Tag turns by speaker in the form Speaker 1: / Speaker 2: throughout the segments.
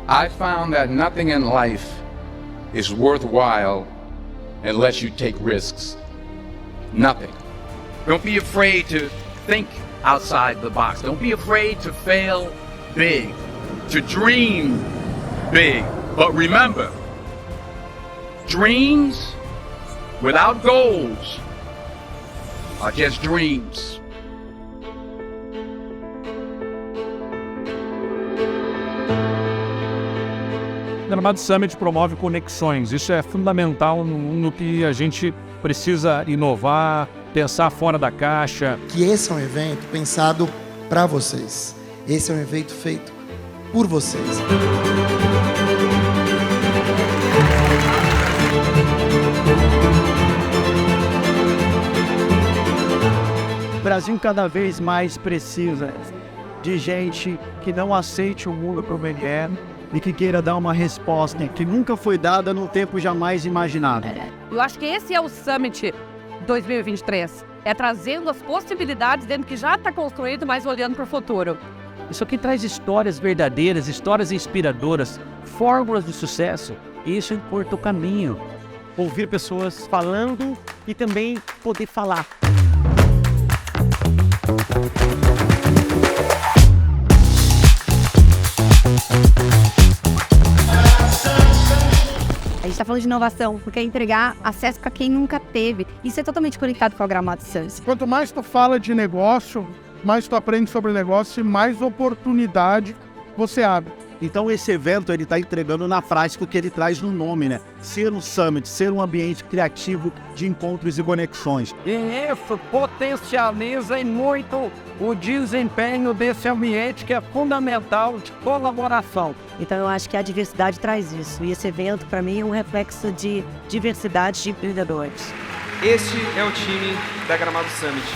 Speaker 1: I found that nothing in life is worthwhile unless you take risks. Nothing. Don't be afraid to think outside the box. Don't be afraid to fail big, to dream big. But remember, dreams without goals are just dreams.
Speaker 2: O Gramado Summit promove conexões. Isso é fundamental no que a gente precisa inovar, pensar fora da caixa.
Speaker 3: Que esse é um evento pensado para vocês. Esse é um evento feito por vocês.
Speaker 4: O Brasil cada vez mais precisa de gente que não aceite o mundo como ele é e que queira dar uma resposta que nunca foi dada num tempo jamais imaginado.
Speaker 5: Eu acho que esse é o Summit 2023. É trazendo as possibilidades dentro do que já está construído, mas olhando para o futuro.
Speaker 6: Isso aqui traz histórias verdadeiras, histórias inspiradoras, fórmulas de sucesso. E isso importa o caminho.
Speaker 4: Ouvir pessoas falando e também poder falar.
Speaker 7: A gente está falando de inovação, porque é entregar acesso para quem nunca teve. Isso é totalmente conectado com a Gramado Summit.
Speaker 8: Quanto mais tu fala de negócio, mais tu aprende sobre negócio e mais oportunidade você abre.
Speaker 4: Então esse evento ele está entregando na prática o que ele traz no nome, né? Ser um summit, ser um ambiente criativo de encontros e conexões.
Speaker 9: E isso potencializa muito o desempenho desse ambiente que é fundamental de colaboração.
Speaker 7: Então eu acho que a diversidade traz isso. E esse evento, para mim, é um reflexo de diversidade de empreendedores.
Speaker 10: Este é o time da Gramado Summit.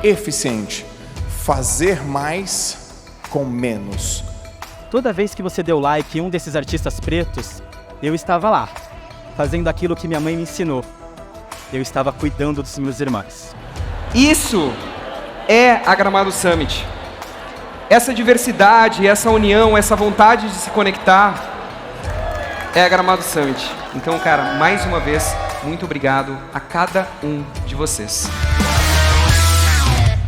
Speaker 11: Eficiente. Fazer mais com menos.
Speaker 6: Toda vez que você deu like em um desses artistas pretos, eu estava lá, fazendo aquilo que minha mãe me ensinou. Eu estava cuidando dos meus irmãos.
Speaker 10: Isso é a Gramado Summit. Essa diversidade, essa união, essa vontade de se conectar é a Gramado Summit. Então, cara, mais uma vez, muito obrigado a cada um de vocês.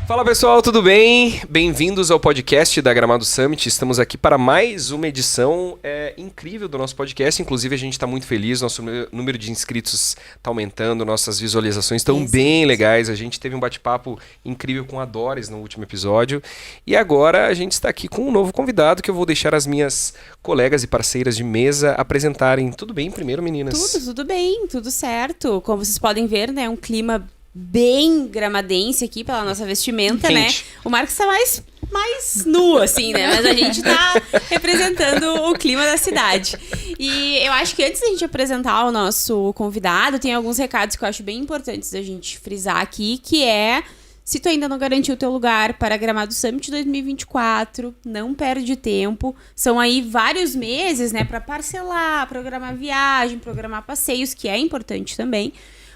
Speaker 10: Fala pessoal, tudo bem? Bem-vindos ao podcast da Gramado Summit. Estamos aqui para mais uma edição incrível do nosso podcast. Inclusive a gente está muito feliz, nosso número de inscritos está aumentando, nossas visualizações estão bem legais. A gente teve um bate-papo incrível com a Doris no último episódio. E agora a gente está aqui com um novo convidado que eu vou deixar as minhas colegas e parceiras de mesa apresentarem. Tudo bem primeiro, meninas?
Speaker 12: Tudo bem, tudo certo. Como vocês podem ver, né, um clima bem gramadense aqui pela nossa vestimenta, né? O Marcos tá mais nu, assim, né? Mas a gente tá representando o clima da cidade. E eu acho que antes da gente apresentar o nosso convidado, tem alguns recados que eu acho bem importantes da gente frisar aqui, que é: se tu ainda não garantiu o teu lugar para a Gramado Summit 2024, não perde tempo. São aí vários meses, né, para parcelar, programar viagem, programar passeios, que é importante também.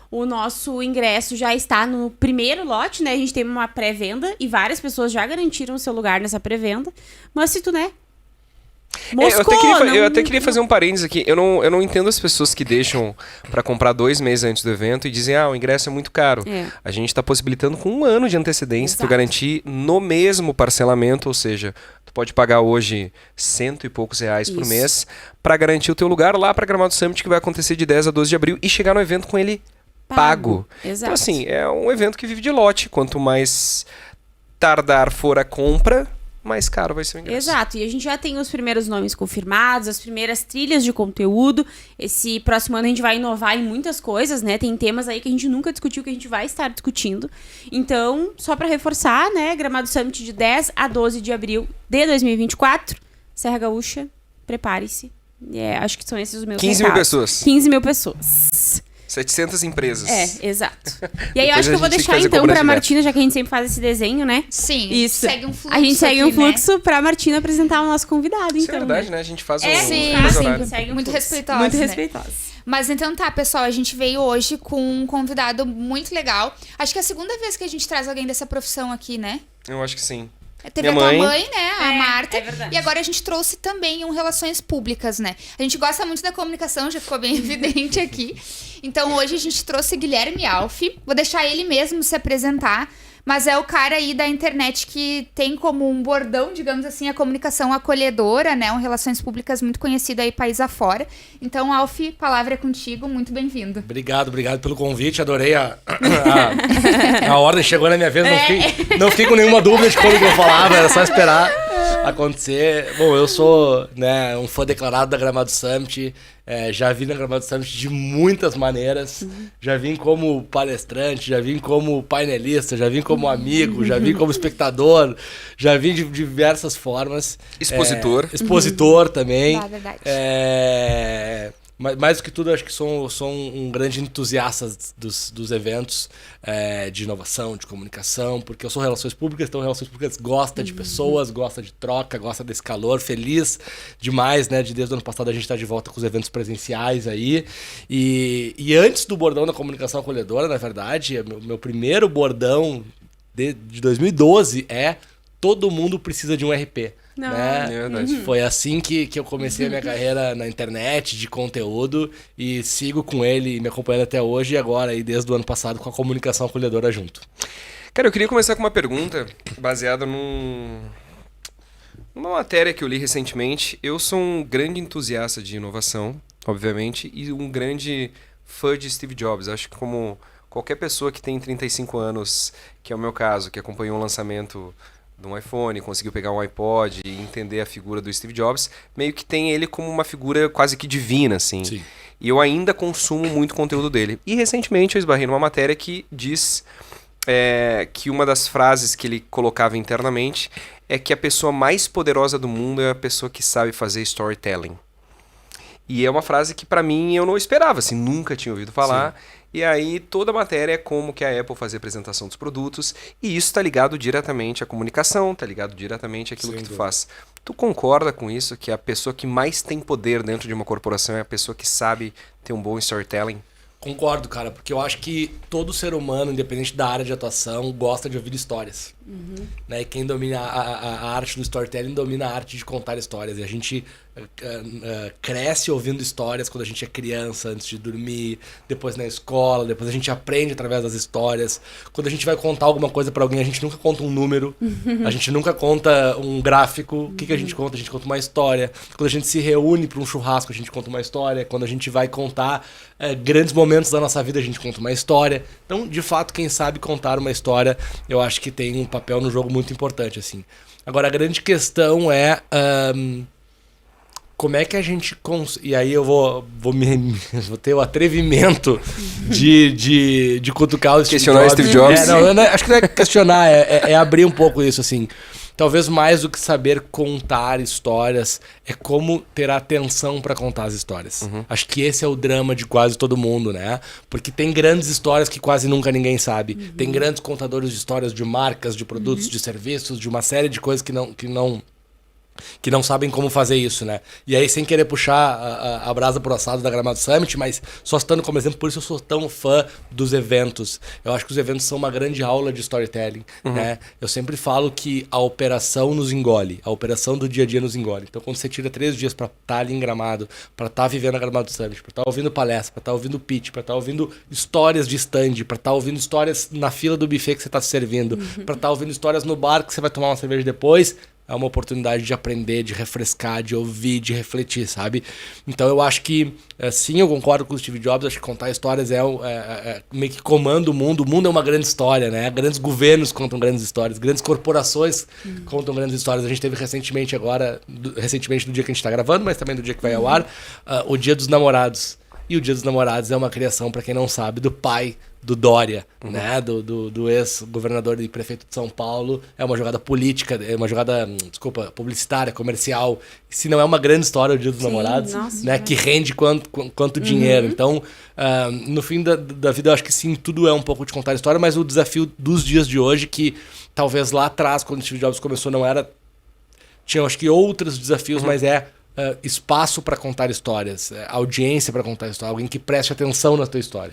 Speaker 12: O nosso ingresso já está no primeiro lote, né? A gente tem uma pré-venda e várias pessoas já garantiram o seu lugar nessa pré-venda. Mas se tu, né?
Speaker 10: Eu até queria fazer um parênteses aqui. Eu não entendo as pessoas que deixam para comprar 2 meses antes do evento e dizem, o ingresso é muito caro. A gente está possibilitando com 1 ano de antecedência tu garantir no mesmo parcelamento, ou seja, tu pode pagar hoje R$100 e poucos por mês para garantir o teu lugar lá para Gramado Summit, que vai acontecer de 10 a 12 de abril e chegar no evento com ele pago.
Speaker 12: Exato.
Speaker 10: Então, assim, é um evento que vive de lote. Quanto mais tardar for a compra, mais caro vai ser o ingresso.
Speaker 12: Exato, e a gente já tem os primeiros nomes confirmados, as primeiras trilhas de conteúdo. Esse próximo ano a gente vai inovar em muitas coisas, né? Tem temas aí que a gente nunca discutiu, que a gente vai estar discutindo. Então, só para reforçar, né? Gramado Summit de 10 a 12 de abril de 2024. Serra Gaúcha, prepare-se. Acho que são esses os meus
Speaker 10: 15 mil pessoas.
Speaker 12: 15 mil pessoas.
Speaker 10: 700 empresas.
Speaker 12: Exato. E aí eu acho que eu vou deixar então pra Martina, já que a gente sempre faz esse desenho, né?
Speaker 13: Sim,
Speaker 12: isso.
Speaker 13: Segue um fluxo.
Speaker 12: A gente segue um
Speaker 13: aqui,
Speaker 12: fluxo,
Speaker 13: né?
Speaker 12: pra Martina apresentar o nosso convidado,
Speaker 10: Isso
Speaker 12: então.
Speaker 10: é verdade, né? A gente faz
Speaker 13: sim,
Speaker 12: segue
Speaker 13: muito respeitosa.
Speaker 12: Muito
Speaker 13: né?
Speaker 12: respeitosa.
Speaker 13: Mas então tá, pessoal, a gente veio hoje com um convidado muito legal. Acho que é a segunda vez que a gente traz alguém dessa profissão aqui, né?
Speaker 10: Eu acho que sim.
Speaker 13: Teve
Speaker 10: Minha
Speaker 13: a tua
Speaker 10: mãe,
Speaker 13: mãe, né? A Marta.
Speaker 12: É verdade.
Speaker 13: E agora a gente trouxe também relações públicas, né? A gente gosta muito da comunicação, já ficou bem evidente aqui. Então hoje a gente trouxe Guilherme Alfi. Vou deixar ele mesmo se apresentar. Mas é o cara aí da internet que tem como um bordão, digamos assim, a comunicação acolhedora, né? Relações públicas muito conhecido aí país afora. Então, Alfi, palavra é contigo. Muito bem-vindo.
Speaker 14: Obrigado pelo convite. Adorei a ordem. Chegou na minha vez. Não fiquei com nenhuma dúvida de como que eu falava. Era só esperar acontecer. Bom, eu sou, né, um fã declarado da Gramado Summit. Já vim na Gramado Summit de muitas maneiras. Já vim como palestrante, já vim como painelista, já vim como amigo, já vim como espectador, já vim de diversas formas.
Speaker 10: Expositor.
Speaker 14: Expositor também.
Speaker 13: Verdade.
Speaker 14: Mais do que tudo, eu acho que sou um grande entusiasta dos eventos de inovação, de comunicação, porque eu sou relações públicas, então relações públicas gosta de pessoas, gosta de troca, gosta desse calor, feliz demais, né? Desde o ano passado a gente está de volta com os eventos presenciais aí. E antes do bordão da comunicação acolhedora, na verdade, meu primeiro bordão de 2012 é todo mundo precisa de um RP.
Speaker 12: Não.
Speaker 14: Né? Foi assim que eu comecei a minha carreira na internet, de conteúdo, e sigo com ele, me acompanhando até hoje, e agora, aí, desde o ano passado, com a comunicação acolhedora junto.
Speaker 10: Cara, eu queria começar com uma pergunta baseada numa matéria que eu li recentemente. Eu sou um grande entusiasta de inovação, obviamente, e um grande fã de Steve Jobs. Acho que como qualquer pessoa que tem 35 anos, que é o meu caso, que acompanhou o lançamento de um iPhone, conseguiu pegar um iPod e entender a figura do Steve Jobs, meio que tem ele como uma figura quase que divina, assim.
Speaker 14: Sim.
Speaker 10: E eu ainda consumo muito conteúdo dele. E recentemente eu esbarrei numa matéria que diz que uma das frases que ele colocava internamente é que a pessoa mais poderosa do mundo é a pessoa que sabe fazer storytelling. E é uma frase que pra mim eu não esperava, assim, nunca tinha ouvido falar. Sim. E aí toda a matéria é como que a Apple fazia a apresentação dos produtos, e isso tá ligado diretamente à comunicação, tá ligado diretamente àquilo que tu faz. Tu concorda com isso, que a pessoa que mais tem poder dentro de uma corporação é a pessoa que sabe ter um bom storytelling?
Speaker 14: Concordo, cara, porque eu acho que todo ser humano, independente da área de atuação, gosta de ouvir histórias. Né? E quem domina a arte do storytelling domina a arte de contar histórias. E a gente cresce ouvindo histórias quando a gente é criança, antes de dormir, depois na escola, depois a gente aprende através das histórias. Quando a gente vai contar alguma coisa pra alguém, a gente nunca conta um número, a gente nunca conta um gráfico. O que a gente conta? A gente conta uma história. Quando a gente se reúne pra um churrasco, a gente conta uma história. Quando a gente vai contar grandes momentos da nossa vida, a gente conta uma história. Então, de fato, quem sabe contar uma história, eu acho que tem um papel no jogo muito importante, assim. Agora, a grande questão é como é que a gente... E aí eu vou ter o atrevimento de cutucar o Steve Jobs.
Speaker 10: Questionar o Steve Jobs.
Speaker 14: Acho que não é questionar, é abrir um pouco isso, assim. Talvez mais do que saber contar histórias, é como ter atenção para contar as histórias. Acho que esse é o drama de quase todo mundo, né? Porque tem grandes histórias que quase nunca ninguém sabe. Tem grandes contadores de histórias de marcas, de produtos, de serviços, de uma série de coisas que não sabem como fazer isso, né? E aí, sem querer puxar a brasa pro assado da Gramado Summit, mas só citando como exemplo, por isso eu sou tão fã dos eventos. Eu acho que os eventos são uma grande aula de storytelling, né? Eu sempre falo que a operação nos engole, a operação do dia a dia nos engole. Então, quando você tira 3 dias pra estar ali em Gramado, pra estar vivendo a Gramado Summit, pra estar ouvindo palestra, pra estar ouvindo pitch, pra estar ouvindo histórias de stand, pra estar ouvindo histórias na fila do buffet que você tá se servindo, pra estar ouvindo histórias no bar que você vai tomar uma cerveja depois, é uma oportunidade de aprender, de refrescar, de ouvir, de refletir, sabe? Então eu acho que, sim, eu concordo com o Steve Jobs, acho que contar histórias meio que comanda o mundo. O mundo é uma grande história, né? Grandes governos contam grandes histórias, grandes corporações contam grandes histórias. A gente teve recentemente do dia que a gente está gravando, mas também do dia que vai ao ar, o Dia dos Namorados. E o Dia dos Namorados é uma criação, para quem não sabe, do pai do Dória, né? Do ex-governador e prefeito de São Paulo. É uma jogada política, é uma jogada, publicitária, comercial. Se não é uma grande história o Dia dos Namorados, nossa, né? Que rende quanto dinheiro. Então, no fim da vida, eu acho que sim, tudo é um pouco de contar história, mas o desafio dos dias de hoje, que talvez lá atrás, quando o Steve Jobs começou, não era... Tinha, acho que, outros desafios, mas espaço para contar histórias, audiência para contar histórias, alguém que preste atenção na tua história.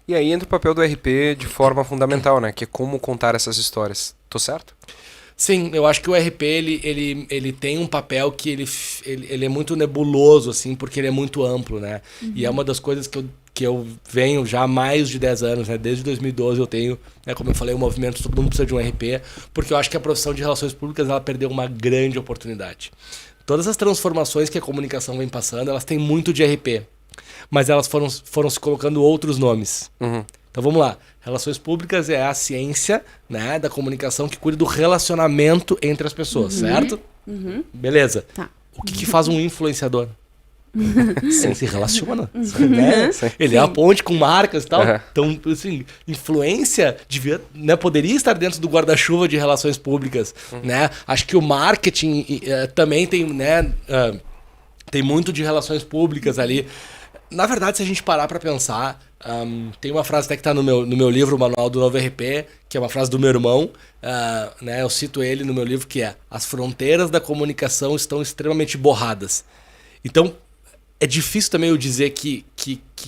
Speaker 10: E aí entra o papel do RP de forma fundamental, né? Que é como contar essas histórias. Tô certo?
Speaker 14: Sim, eu acho que o RP ele tem um papel que ele é muito nebuloso, assim, porque ele é muito amplo, né? E é uma das coisas que eu venho já há mais de 10 anos, né? Desde 2012 eu tenho, como eu falei, o movimento Todo Mundo Precisa de um RP, porque eu acho que a profissão de relações públicas ela perdeu uma grande oportunidade. Todas as transformações que a comunicação vem passando, elas têm muito de RP. Mas elas foram se colocando outros nomes. Então vamos lá. Relações públicas é a ciência, né, da comunicação que cuida do relacionamento entre as pessoas, certo? Beleza.
Speaker 12: Tá.
Speaker 14: O que faz um influenciador? Ele se relaciona, né? Ele é a ponte com marcas e tal. Então, assim, influência devia, né, poderia estar dentro do guarda-chuva de relações públicas, né? Acho que o marketing também tem, né, tem muito de relações públicas ali. Na verdade, se a gente parar para pensar, tem uma frase até que está no meu livro, o Manual do Novo RP, que é uma frase do meu irmão, né? Eu cito ele no meu livro, que é: as fronteiras da comunicação estão extremamente borradas. Então, é difícil também eu dizer que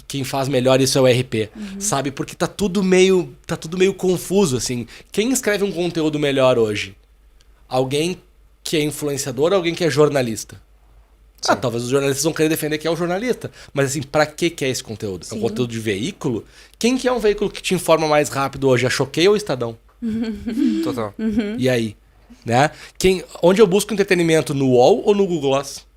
Speaker 14: quem faz melhor isso é o RP, sabe? Porque tá tudo meio confuso, assim. Quem escreve um conteúdo melhor hoje? Alguém que é influenciador ou alguém que é jornalista? Talvez os jornalistas vão querer defender que é o jornalista. Mas assim, pra que é esse conteúdo? É um conteúdo de veículo? Quem que é um veículo que te informa mais rápido hoje? A Choquei ou o Estadão?
Speaker 10: Total.
Speaker 14: E aí? Né? Onde eu busco entretenimento? No UOL ou no Google Gloss?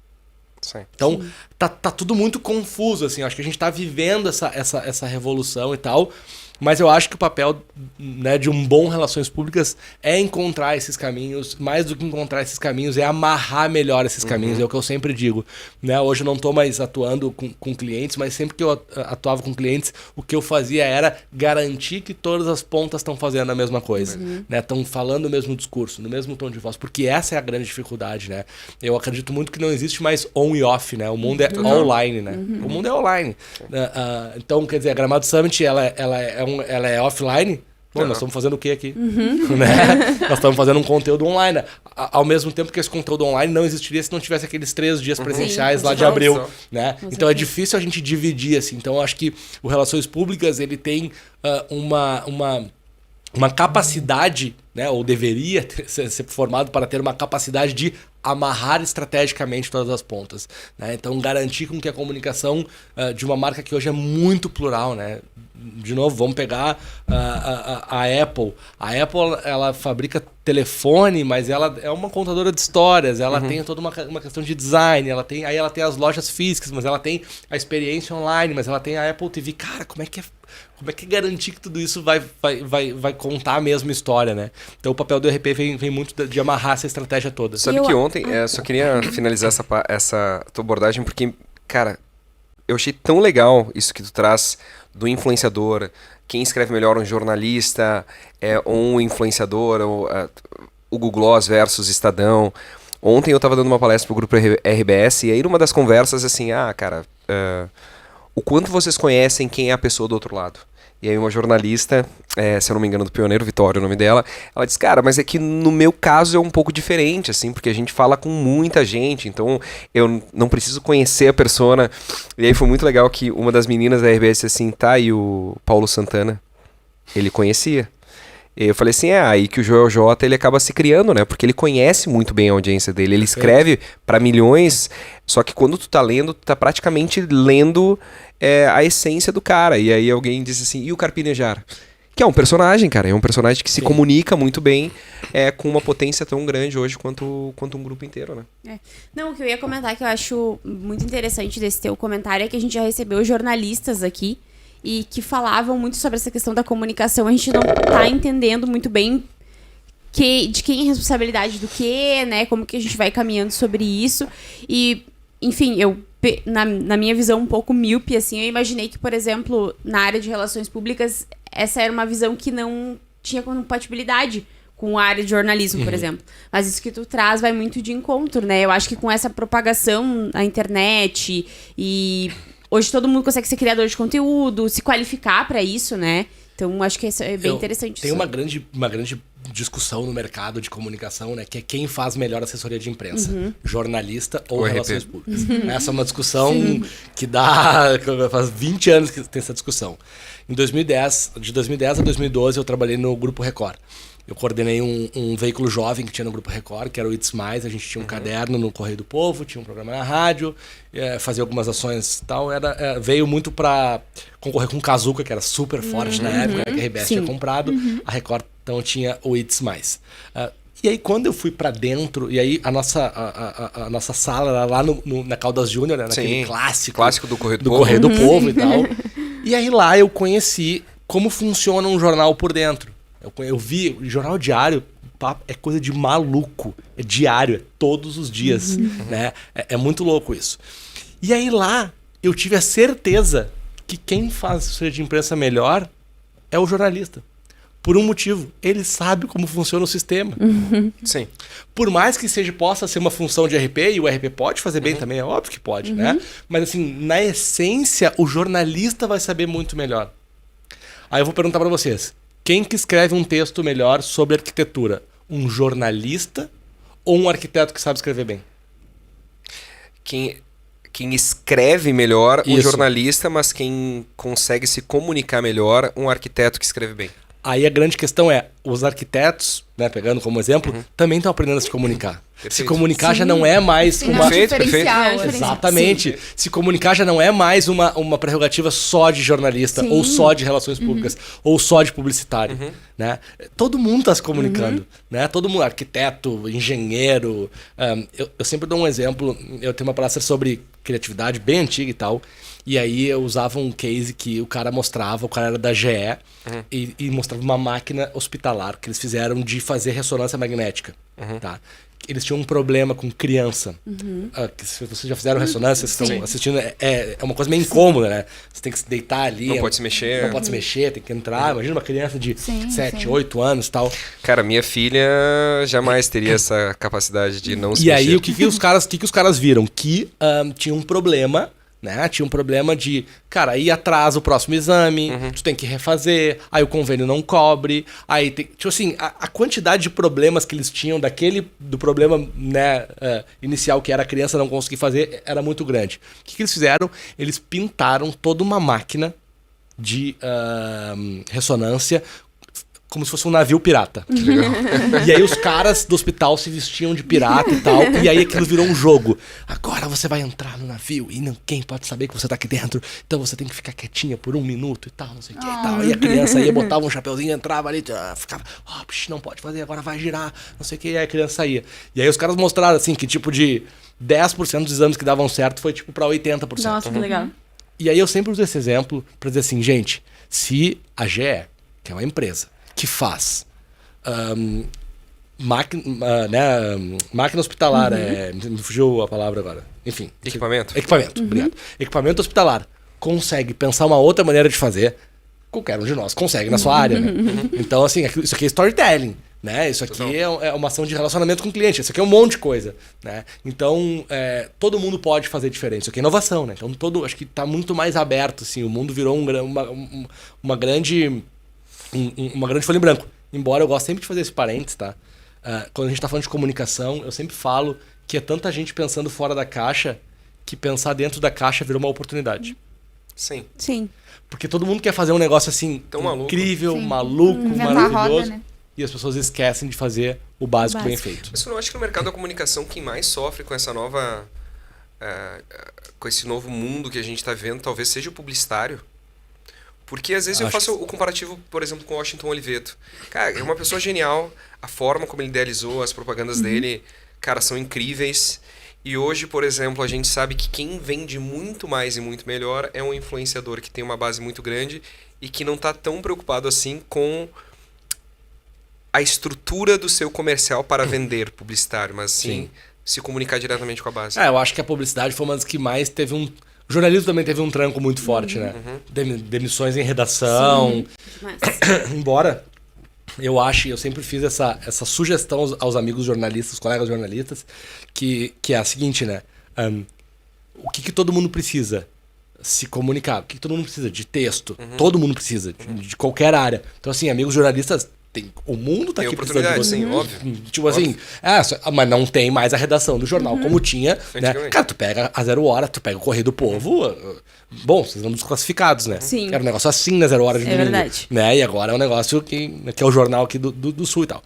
Speaker 14: Então, tá tudo muito confuso, assim. Acho que a gente tá vivendo essa revolução e tal. Mas eu acho que o papel, né, de um bom relações públicas é encontrar esses caminhos. Mais do que encontrar esses caminhos, é amarrar melhor esses caminhos. É o que eu sempre digo, né? Hoje eu não estou mais atuando com clientes, mas sempre que eu atuava com clientes, o que eu fazia era garantir que todas as pontas estão fazendo a mesma coisa, né? Estão falando o mesmo discurso, no mesmo tom de voz, porque essa é a grande dificuldade, né? Eu acredito muito que não existe mais on e off, né? O mundo é online, né? O mundo é online. Então, quer dizer, a Gramado Summit, ela é offline. Bom, nós estamos fazendo o que aqui? Né? Nós estamos fazendo um conteúdo online. Ao mesmo tempo que esse conteúdo online não existiria se não tivesse aqueles 3 dias presenciais lá de abril. Né? Então é difícil a gente dividir, assim. Então eu acho que o Relações Públicas ele tem uma capacidade, né, ou deveria ser formado para ter uma capacidade de amarrar estrategicamente todas as pontas, né? Então garantir com que a comunicação de uma marca que hoje é muito plural, né? De novo, vamos pegar a Apple. A Apple, ela fabrica telefone, mas ela é uma contadora de histórias, ela tem toda uma questão de design, ela tem as lojas físicas, mas ela tem a experiência online, mas ela tem a Apple TV. Cara, como é que garantir que tudo isso vai contar a mesma história, né? Então o papel do RP vem muito de amarrar essa estratégia toda.
Speaker 10: Sabe que ontem, só queria finalizar essa tua abordagem, porque, cara, eu achei tão legal isso que tu traz do influenciador, quem escreve melhor, um jornalista, ou um influenciador, ou o Google Gloss versus Estadão. Ontem eu estava dando uma palestra pro grupo RBS, e aí numa das conversas, assim, cara, o quanto vocês conhecem quem é a pessoa do outro lado? E aí uma jornalista, se eu não me engano, do Pioneiro, Vitória, o nome dela, ela disse, cara, mas é que no meu caso é um pouco diferente, assim, porque a gente fala com muita gente, então eu não preciso conhecer a persona. E aí foi muito legal que uma das meninas da RBS disse assim, e o Paulo Santana, ele conhecia. E eu falei assim, aí que o Joel J, ele acaba se criando, né? Porque ele conhece muito bem a audiência dele. Ele escreve para milhões, só que quando tu tá lendo, tu tá praticamente lendo a essência do cara. E aí alguém disse assim, e o Carpinejar? Que é um personagem, cara. É um personagem que se comunica muito bem com uma potência tão grande hoje quanto um grupo inteiro, né?
Speaker 12: Não, o que eu ia comentar que eu acho muito interessante desse teu comentário é que a gente já recebeu jornalistas aqui e que falavam muito sobre essa questão da comunicação. A gente não tá entendendo muito bem de quem é a responsabilidade do quê, né? Como que a gente vai caminhando sobre isso. E, enfim, na minha visão um pouco míope, assim, eu imaginei que, por exemplo, na área de relações públicas, essa era uma visão que não tinha compatibilidade com a área de jornalismo, por exemplo. Mas isso que tu traz vai muito de encontro, né? Eu acho que com essa propagação na internet e hoje todo mundo consegue ser criador de conteúdo, se qualificar para isso, né? Então, acho que isso é bem interessante.
Speaker 14: Tem uma grande discussão no mercado de comunicação, né? Que é quem faz melhor assessoria de imprensa. Jornalista ou relações públicas. Essa é uma discussão que faz 20 anos que tem essa discussão. De 2010 a 2012, eu trabalhei no Grupo Record. Eu coordenei um veículo jovem que tinha no Grupo Record, que era o It's Mais. A gente tinha um caderno no Correio do Povo, tinha um programa na rádio, fazia algumas ações e tal. Veio muito para concorrer com o Kazuca, que era super forte na época, que a RBS tinha comprado. A Record, então, tinha o It's Mais. E aí, quando eu fui pra dentro, e aí a nossa sala era lá na Caldas Júnior, né, naquele clássico do Correio do Povo e tal. E aí lá eu conheci como funciona um jornal por dentro. Eu vi, o jornal diário é coisa de maluco. É diário, é todos os dias. Né? É muito louco isso. E aí lá eu tive a certeza que quem faz assessoria de imprensa melhor é o jornalista. Por um motivo, ele sabe como funciona o sistema.
Speaker 10: Sim.
Speaker 14: Por mais que possa ser uma função de RP, e o RP pode fazer bem também, é óbvio que pode, né? Mas assim, na essência, o jornalista vai saber muito melhor. Aí eu vou perguntar para vocês, quem que escreve um texto melhor sobre arquitetura? Um jornalista ou um arquiteto que sabe escrever bem?
Speaker 10: Quem escreve melhor, um jornalista, mas quem consegue se comunicar melhor, um arquiteto que escreve bem.
Speaker 14: Aí a grande questão é, os arquitetos, né, pegando como exemplo, também estão aprendendo a se comunicar.
Speaker 10: Perfeito.
Speaker 14: Se comunicar já não é mais uma...
Speaker 10: Perfeito.
Speaker 14: Exatamente. Se comunicar já não é mais uma prerrogativa só de jornalista, ou só de relações públicas, ou só de publicitário. Né? Todo mundo está se comunicando. Né? Todo mundo, arquiteto, engenheiro. Eu sempre dou um exemplo, eu tenho uma palestra sobre criatividade bem antiga e tal. E aí eu usava um case que o cara era da GE, e mostrava uma máquina hospitalar que eles fizeram de fazer ressonância magnética. Tá? Eles tinham um problema com criança. Se vocês já fizeram ressonância, vocês estão assistindo, é uma coisa meio incômoda, né? Você tem que se deitar ali.
Speaker 10: Não pode se mexer.
Speaker 14: Não pode se mexer, tem que entrar. Imagina uma criança de 7, 8 anos e tal.
Speaker 10: Cara, minha filha jamais teria essa capacidade de não se
Speaker 14: mexer.
Speaker 10: mexer.
Speaker 14: E aí, o que os caras viram? Que tinha um problema... Né? Tinha um problema de, cara, aí atrasa o próximo exame, tu tem que refazer, aí o convênio não cobre, aí tem, tipo assim, a quantidade de problemas que eles tinham do problema, né, inicial, que era a criança não conseguir fazer, era muito grande. O que eles fizeram? Eles pintaram toda uma máquina de ressonância como se fosse um navio pirata. Que legal. E aí os caras do hospital se vestiam de pirata e tal, e aí aquilo virou um jogo. Agora você vai entrar no navio e ninguém pode saber que você tá aqui dentro, então você tem que ficar quietinha por 1 minuto e tal, não sei o que e tal. E a criança ia, botava um chapeuzinho, entrava ali, ficava, não pode fazer, agora vai girar, não sei o que, e aí a criança saía. E aí os caras mostraram, assim, que tipo de 10% dos exames que davam certo foi tipo pra 80%.
Speaker 12: Nossa, que legal.
Speaker 14: E aí eu sempre uso esse exemplo pra dizer assim, gente, se a GE, que é uma empresa, que faz máquina hospitalar, me fugiu a palavra agora. Enfim.
Speaker 10: Equipamento,
Speaker 14: obrigado. Equipamento hospitalar. Consegue pensar uma outra maneira de fazer, qualquer um de nós consegue na sua área, né? Então, assim, isso aqui é storytelling, né? Isso aqui é uma ação de relacionamento com o cliente, isso aqui é um monte de coisa, né? Então, todo mundo pode fazer diferente. Isso aqui é inovação, né? Então, acho que está muito mais aberto, assim, o mundo virou uma grande folha em branco. Embora eu goste sempre de fazer esse parênteses, tá? Quando a gente tá falando de comunicação, eu sempre falo que é tanta gente pensando fora da caixa que pensar dentro da caixa virou uma oportunidade.
Speaker 10: Sim.
Speaker 14: Porque todo mundo quer fazer um negócio assim, incrível, maluco, maravilhoso. Roda, né? E as pessoas esquecem de fazer o básico bem feito.
Speaker 10: Mas eu não acho que no mercado da comunicação quem mais sofre com essa nova... com esse novo mundo que a gente tá vendo, talvez seja o publicitário. O Porque às vezes eu faço o comparativo, por exemplo, com o Washington Oliveto. Cara, é uma pessoa genial, a forma como ele idealizou as propagandas dele, cara, são incríveis. E hoje, por exemplo, a gente sabe que quem vende muito mais e muito melhor é um influenciador que tem uma base muito grande e que não está tão preocupado assim com a estrutura do seu comercial para vender publicitário, mas sim se comunicar diretamente com a base.
Speaker 14: Eu acho que a publicidade foi uma das que mais teve um... O jornalismo também teve um tranco muito forte, né? Demissões em redação. Embora eu sempre fiz essa sugestão aos amigos jornalistas, colegas jornalistas, que é a seguinte, né? O que todo mundo precisa? Se comunicar. O que todo mundo precisa? De texto. Todo mundo precisa, de qualquer área. Então, assim, amigos jornalistas, o mundo tá aqui precisando de você.
Speaker 10: Sim, óbvio.
Speaker 14: Tipo assim, mas não tem mais a redação do jornal como tinha, né? Cara, tu pega a 0 Hora, tu pega o Correio do Povo. Bom, vocês vão dos classificados, né?
Speaker 12: Sim.
Speaker 14: Era um negócio assim na 0 Hora de domingo.
Speaker 12: Verdade.
Speaker 14: Né? E agora é um negócio que é o jornal aqui do Sul e tal.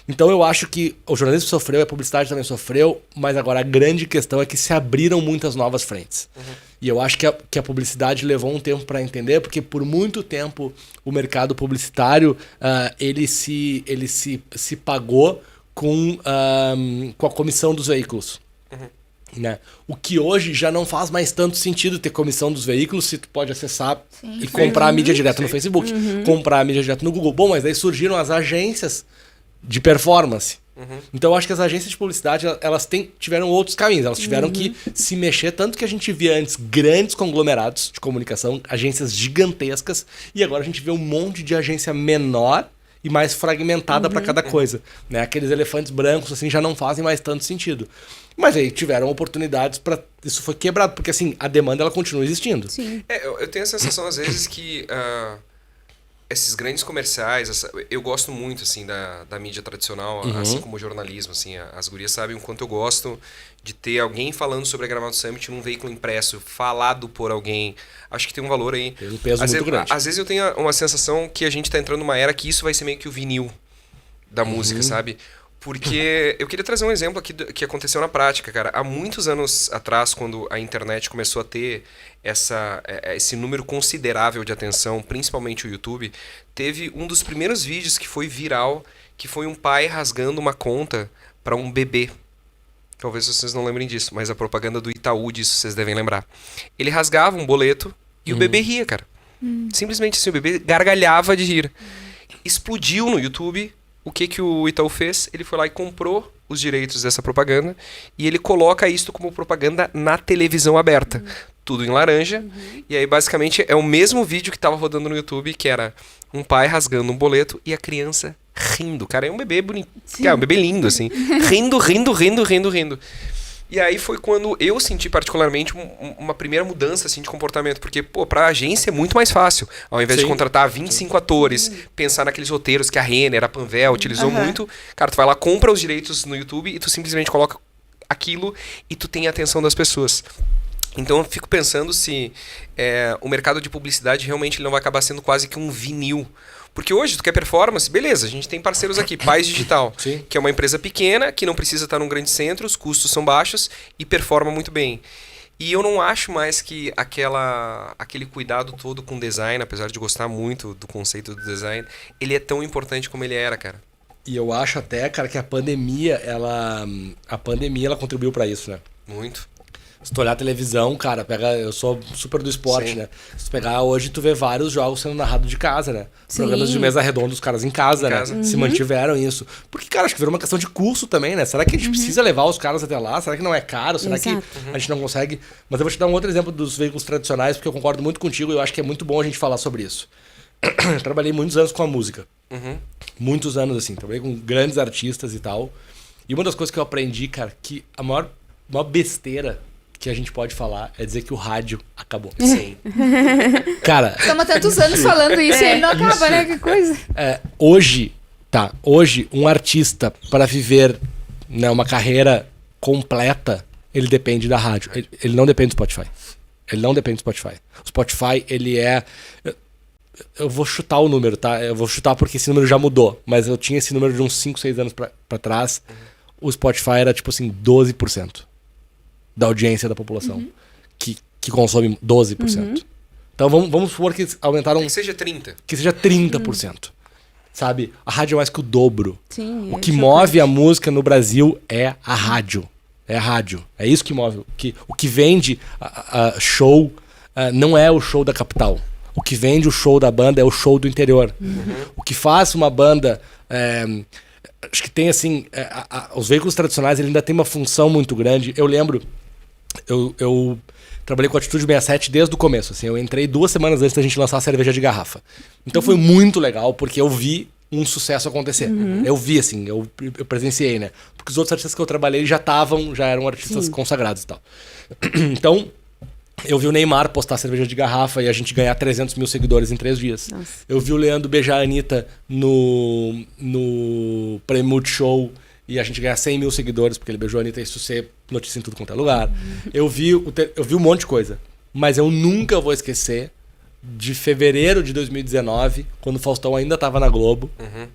Speaker 14: Então eu acho que o jornalismo sofreu, a publicidade também sofreu, mas agora a grande questão é que se abriram muitas novas frentes. E eu acho que a publicidade levou um tempo para entender, porque por muito tempo o mercado publicitário ele se pagou com a comissão dos veículos. Né? O que hoje já não faz mais tanto sentido ter comissão dos veículos, se tu pode acessar e comprar a mídia direta no Facebook, comprar a mídia direta no Google. Bom, mas daí surgiram as agências de performance. Então eu acho que as agências de publicidade, elas tiveram outros caminhos, elas tiveram que se mexer, tanto que a gente via antes grandes conglomerados de comunicação, agências gigantescas, e agora a gente vê um monte de agência menor e mais fragmentada para cada coisa. Né? Aqueles elefantes brancos assim já não fazem mais tanto sentido. Mas aí tiveram oportunidades para isso foi quebrado, porque assim, a demanda ela continua existindo.
Speaker 12: Sim.
Speaker 10: Eu tenho a sensação às vezes que esses grandes comerciais, eu gosto muito assim da mídia tradicional, assim como o jornalismo, assim, as gurias sabem o quanto eu gosto de ter alguém falando sobre a Gramado Summit num veículo impresso, falado por alguém. Acho que tem um valor aí.
Speaker 14: Tem um peso muito grande.
Speaker 10: Às vezes eu tenho uma sensação que a gente tá entrando numa era que isso vai ser meio que o vinil da música, sabe? Porque eu queria trazer um exemplo aqui que aconteceu na prática, cara. Há muitos anos atrás, quando a internet começou a ter esse número considerável de atenção, principalmente o YouTube, teve um dos primeiros vídeos que foi viral, que foi um pai rasgando uma conta para um bebê. Talvez vocês não lembrem disso, mas a propaganda do Itaú disso vocês devem lembrar. Ele rasgava um boleto e o bebê ria, cara. Simplesmente assim, o bebê gargalhava de rir. Explodiu no YouTube. O que o Itaú fez? Ele foi lá e comprou os direitos dessa propaganda e ele coloca isto como propaganda na televisão aberta. Tudo em laranja. E aí, basicamente, é o mesmo vídeo que estava rodando no YouTube, que era um pai rasgando um boleto e a criança rindo. Cara, é um bebê bonito. É um bebê lindo, assim. Rindo. E aí foi quando eu senti particularmente uma primeira mudança assim, de comportamento. Porque, pra agência é muito mais fácil. Ao invés de contratar 25 atores, pensar naqueles roteiros que a Renner, a Panvel utilizou muito. Cara, tu vai lá, compra os direitos no YouTube e tu simplesmente coloca aquilo e tu tem a atenção das pessoas. Então eu fico pensando se o mercado de publicidade realmente ele não vai acabar sendo quase que um vinil. Porque hoje tu quer performance, beleza, a gente tem parceiros aqui, Paz Digital, que é uma empresa pequena, que não precisa estar num grande centro, os custos são baixos e performa muito bem. E eu não acho mais que aquele cuidado todo com design, apesar de gostar muito do conceito do design, ele é tão importante como ele era, cara.
Speaker 14: E eu acho até, cara, que a pandemia, ela contribuiu pra isso, né?
Speaker 10: Muito.
Speaker 14: Se tu olhar a televisão, cara, eu sou super do esporte, né? Se tu pegar hoje, tu vê vários jogos sendo narrados de casa, né? Programas de mesa redonda, os caras em casa, né? Se mantiveram isso. Porque, cara, acho que virou uma questão de custo também, né? Será que a gente precisa levar os caras até lá? Será que não é caro? Será que a gente não consegue? Mas eu vou te dar um outro exemplo dos veículos tradicionais, porque eu concordo muito contigo e eu acho que é muito bom a gente falar sobre isso. Eu trabalhei muitos anos com a música. Muitos anos, assim. Trabalhei com grandes artistas e tal. E uma das coisas que eu aprendi, cara, que a maior besteira que a gente pode falar é dizer que o rádio acabou.
Speaker 10: Sim.
Speaker 14: Cara...
Speaker 13: Estamos há tantos anos falando isso e ele não acaba, né? Que coisa.
Speaker 14: Hoje, um artista, para viver, né, uma carreira completa, ele depende da rádio. Ele não depende do Spotify. O Spotify, ele é... Eu vou chutar o número, tá? Eu vou chutar porque esse número já mudou. Mas eu tinha esse número de uns 5, 6 anos pra trás. O Spotify era, tipo assim, 12%. Da audiência da população que consome 12%. Então vamos supor que aumentaram...
Speaker 10: Que seja 30%.
Speaker 14: Que seja 30%. Sabe? A rádio é mais que o dobro.
Speaker 12: Sim,
Speaker 14: o que move a música no Brasil é a rádio. É a rádio. É isso que move. O que vende show não é o show da capital. O que vende o show da banda é o show do interior. O que faz uma banda... acho que tem assim... os veículos tradicionais ele ainda tem uma função muito grande. Eu lembro... Eu trabalhei com a Atitude 67 desde o começo. Assim, eu entrei 2 semanas antes da gente lançar a cerveja de garrafa. Então foi muito legal, porque eu vi um sucesso acontecer. Eu vi, assim, eu presenciei, né? Porque os outros artistas que eu trabalhei já eram artistas consagrados e tal. Então, eu vi o Neymar postar cerveja de garrafa e a gente ganhar 300 mil seguidores em 3 dias. Nossa. Eu vi o Leandro beijar a Anitta no Prêmio Multishow e a gente ganhar 100 mil seguidores porque ele beijou a Anitta e isso ser notícia em tudo quanto é lugar. Eu vi um monte de coisa. Mas eu nunca vou esquecer de fevereiro de 2019, quando o Faustão ainda estava na Globo